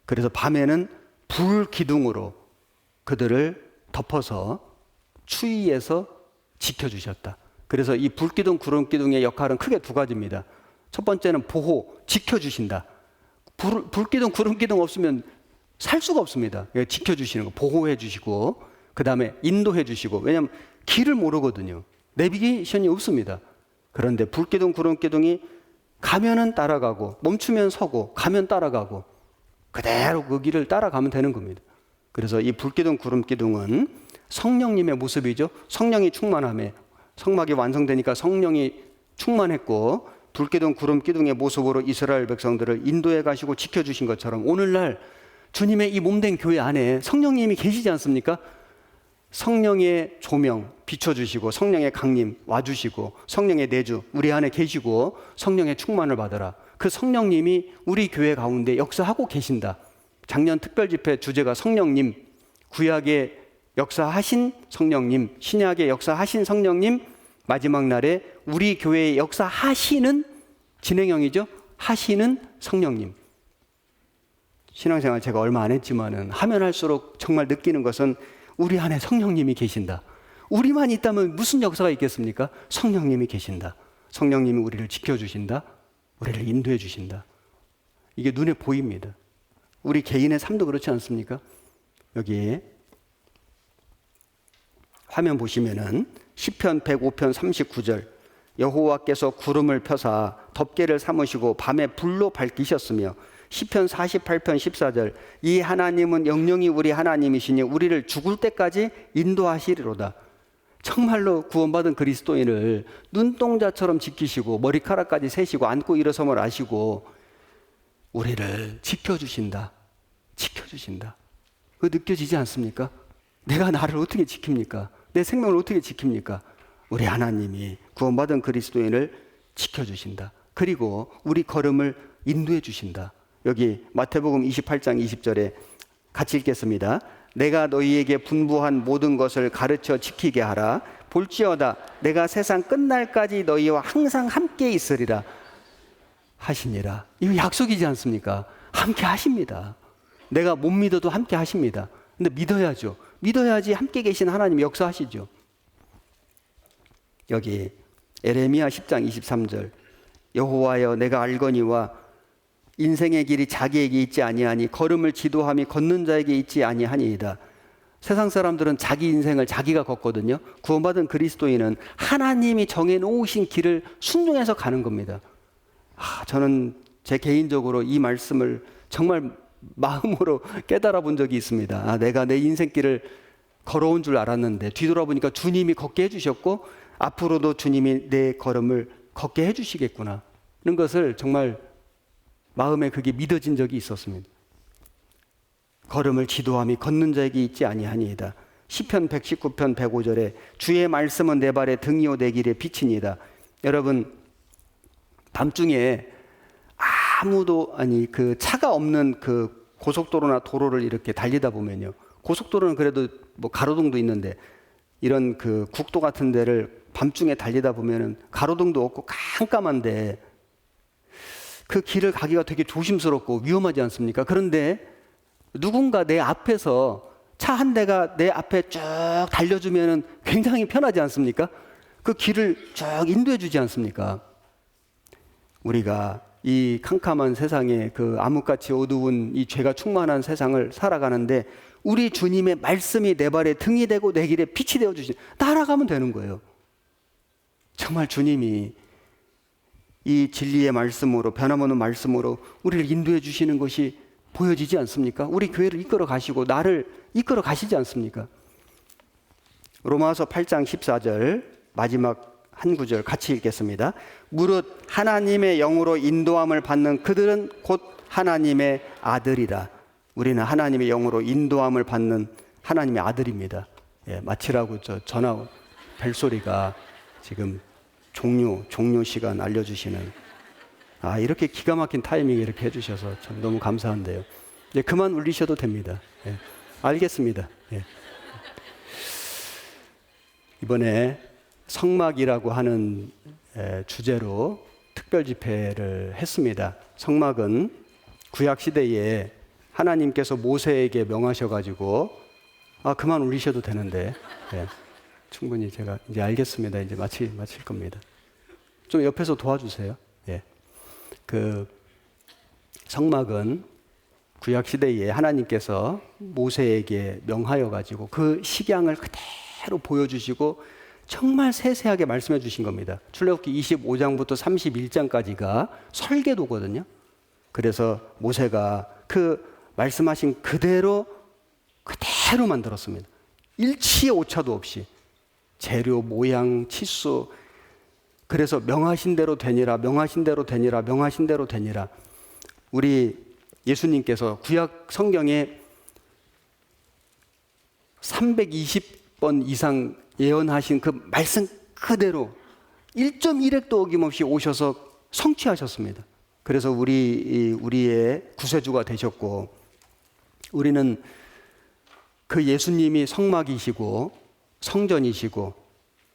그래서 밤에는 불 기둥으로 그들을 덮어서 추위에서 지켜주셨다. 그래서 이 불기둥 구름기둥의 역할은 크게 두 가지입니다. 첫 번째는 보호, 지켜주신다. 불기둥 구름기둥 없으면 살 수가 없습니다. 지켜주시는 거, 보호해 주시고, 그 다음에 인도해 주시고. 왜냐하면 길을 모르거든요. 내비게이션이 없습니다. 그런데 불기둥 구름기둥이 가면은 따라가고, 멈추면 서고, 가면 따라가고, 그대로 그 길을 따라가면 되는 겁니다. 그래서 이 불기둥 구름기둥은 성령님의 모습이죠. 성령이 충만함에, 성막이 완성되니까 성령이 충만했고, 불기둥 구름기둥의 모습으로 이스라엘 백성들을 인도해 가시고 지켜주신 것처럼 오늘날 주님의 이 몸된 교회 안에 성령님이 계시지 않습니까? 성령의 조명 비춰주시고, 성령의 강림 와주시고, 성령의 내주 우리 안에 계시고, 성령의 충만을 받으라. 그 성령님이 우리 교회 가운데 역사하고 계신다. 작년 특별집회 주제가 성령님, 구약의 역사하신 성령님, 신약의 역사하신 성령님, 마지막 날에 우리 교회의 역사하시는, 진행형이죠, 하시는 성령님. 신앙생활 제가 얼마 안 했지만은 하면 할수록 정말 느끼는 것은 우리 안에 성령님이 계신다. 우리만 있다면 무슨 역사가 있겠습니까? 성령님이 계신다. 성령님이 우리를 지켜주신다. 우리를 인도해 주신다. 이게 눈에 보입니다. 우리 개인의 삶도 그렇지 않습니까? 여기 화면 보시면은 시편 105편 39절, 여호와께서 구름을 펴사 덮개를 삼으시고 밤에 불로 밝히셨으며, 시편 48편 14절, 이 하나님은 영영이 우리 하나님이시니 우리를 죽을 때까지 인도하시리로다. 정말로 구원받은 그리스도인을 눈동자처럼 지키시고 머리카락까지 세시고 앉고 일어섬을 아시고 우리를 지켜주신다. 지켜주신다. 그거 느껴지지 않습니까? 내가 나를 어떻게 지킵니까? 내 생명을 어떻게 지킵니까? 우리 하나님이 구원받은 그리스도인을 지켜주신다. 그리고 우리 걸음을 인도해 주신다. 여기 마태복음 28장 20절에 같이 읽겠습니다. 내가 너희에게 분부한 모든 것을 가르쳐 지키게 하라. 볼지어다 내가 세상 끝날까지 너희와 항상 함께 있으리라 하시니라. 이거 약속이지 않습니까? 함께 하십니다. 내가 못 믿어도 함께 하십니다. 근데 믿어야죠. 믿어야지 함께 계신 하나님이 역사하시죠. 여기 에레미야 10장 23절, 여호와여 내가 알거니와 인생의 길이 자기에게 있지 아니하니 걸음을 지도함이 걷는 자에게 있지 아니하니이다. 세상 사람들은 자기 인생을 자기가 걷거든요. 구원받은 그리스도인은 하나님이 정해놓으신 길을 순종해서 가는 겁니다. 저는 제 개인적으로 이 말씀을 정말 마음으로 깨달아 본 적이 있습니다. 내가 내 인생길을 걸어온 줄 알았는데 뒤돌아보니까 주님이 걷게 해주셨고 앞으로도 주님이 내 걸음을 걷게 해주시겠구나 하는 것을 정말 마음에 그게 믿어진 적이 있었습니다. 걸음을 지도함이 걷는 자에게 있지 아니하니이다. 시편 119편 105절에 주의 말씀은 내 발의 등이요 내 길의 빛이니이다. 여러분, 밤중에 아무도 그 차가 없는 그 고속도로나 도로를 이렇게 달리다 보면요, 고속도로는 그래도 뭐 가로등도 있는데 이런 그 국도 같은 데를 밤중에 달리다 보면은 가로등도 없고 깜깜한데 그 길을 가기가 되게 조심스럽고 위험하지 않습니까? 그런데 누군가 내 앞에서 차 한 대가 내 앞에 쭉 달려주면은 굉장히 편하지 않습니까? 그 길을 쭉 인도해 주지 않습니까? 우리가 이 캄캄한 세상에 그 암흑같이 어두운 이 죄가 충만한 세상을 살아가는데 우리 주님의 말씀이 내 발에 등이 되고 내 길에 빛이 되어 주시, 따라가면 되는 거예요. 정말 주님이 이 진리의 말씀으로, 변함없는 말씀으로 우리를 인도해 주시는 것이 보여지지 않습니까? 우리 교회를 이끌어 가시고 나를 이끌어 가시지 않습니까? 로마서 8장 14절 마지막 한 구절 같이 읽겠습니다. 무릇 하나님의 영으로 인도함을 받는 그들은 곧 하나님의 아들이라. 우리는 하나님의 영으로 인도함을 받는 하나님의 아들입니다. 마치라고 전화 벨소리가 지금 종료 시간 알려주시는, 이렇게 기가 막힌 타이밍에 이렇게 해주셔서 참 너무 감사한데요. 그만 울리셔도 됩니다. 알겠습니다. 이번에 성막이라고 하는 주제로 특별 집회를 했습니다. 성막은 구약 시대에 하나님께서 모세에게 명하셔가지고 그만 울리셔도 되는데 충분히 제가 이제 알겠습니다. 이제 마칠 겁니다. 좀 옆에서 도와주세요. 예. 그 성막은 구약 시대에 하나님께서 모세에게 명하여 가지고 그 식양을 그대로 보여주시고 정말 세세하게 말씀해 주신 겁니다. 출애굽기 25장부터 31장까지가 설계도거든요. 그래서 모세가 그 말씀하신 그대로 만들었습니다. 일치의 오차도 없이 재료, 모양, 치수. 그래서 명하신 대로 되니라, 명하신 대로 되니라, 명하신 대로 되니라. 우리 예수님께서 구약 성경에 320번 이상 예언하신 그 말씀 그대로 1.1획도 어김없이 오셔서 성취하셨습니다. 그래서 우리의 구세주가 되셨고, 우리는 그 예수님이 성막이시고 성전이시고,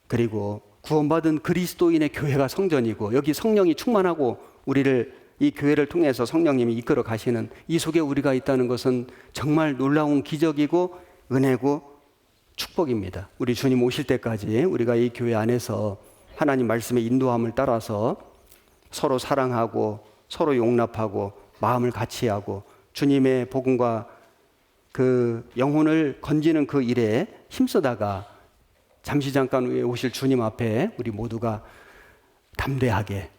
그리고 구원받은 그리스도인의 교회가 성전이고, 여기 성령이 충만하고 우리를 이 교회를 통해서 성령님이 이끌어 가시는 이 속에 우리가 있다는 것은 정말 놀라운 기적이고 은혜고 축복입니다. 우리 주님 오실 때까지 우리가 이 교회 안에서 하나님 말씀의 인도함을 따라서 서로 사랑하고 서로 용납하고 마음을 같이 하고 주님의 복음과 그 영혼을 건지는 그 일에 힘쓰다가 잠시 잠깐 후에 오실 주님 앞에 우리 모두가 담대하게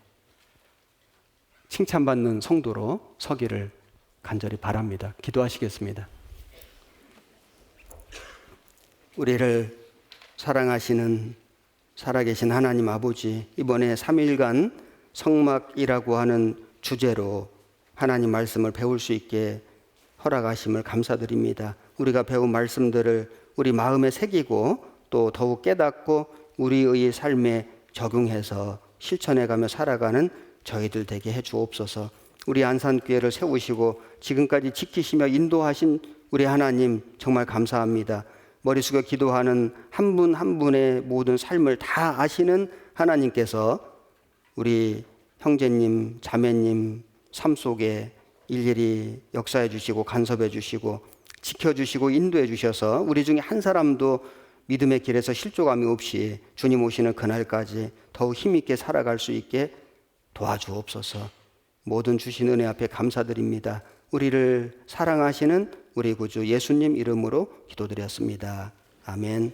칭찬받는 성도로 서기를 간절히 바랍니다. 기도하시겠습니다. 우리를 사랑하시는 살아계신 하나님 아버지, 이번에 3일간 성막이라고 하는 주제로 하나님 말씀을 배울 수 있게 허락하심을 감사드립니다. 우리가 배운 말씀들을 우리 마음에 새기고 또 더욱 깨닫고 우리의 삶에 적용해서 실천해가며 살아가는 저희들 되게 해 주옵소서. 우리 안산교회를 세우시고 지금까지 지키시며 인도하신 우리 하나님 정말 감사합니다. 머리 숙여 기도하는 한 분 한 분의 모든 삶을 다 아시는 하나님께서 우리 형제님, 자매님 삶 속에 일일이 역사해 주시고 간섭해 주시고 지켜주시고 인도해 주셔서 우리 중에 한 사람도 믿음의 길에서 실족함이 없이 주님 오시는 그날까지 더욱 힘있게 살아갈 수 있게 도와주옵소서. 모든 주신 은혜 앞에 감사드립니다. 우리를 사랑하시는 우리 구주 예수님 이름으로 기도드렸습니다. 아멘.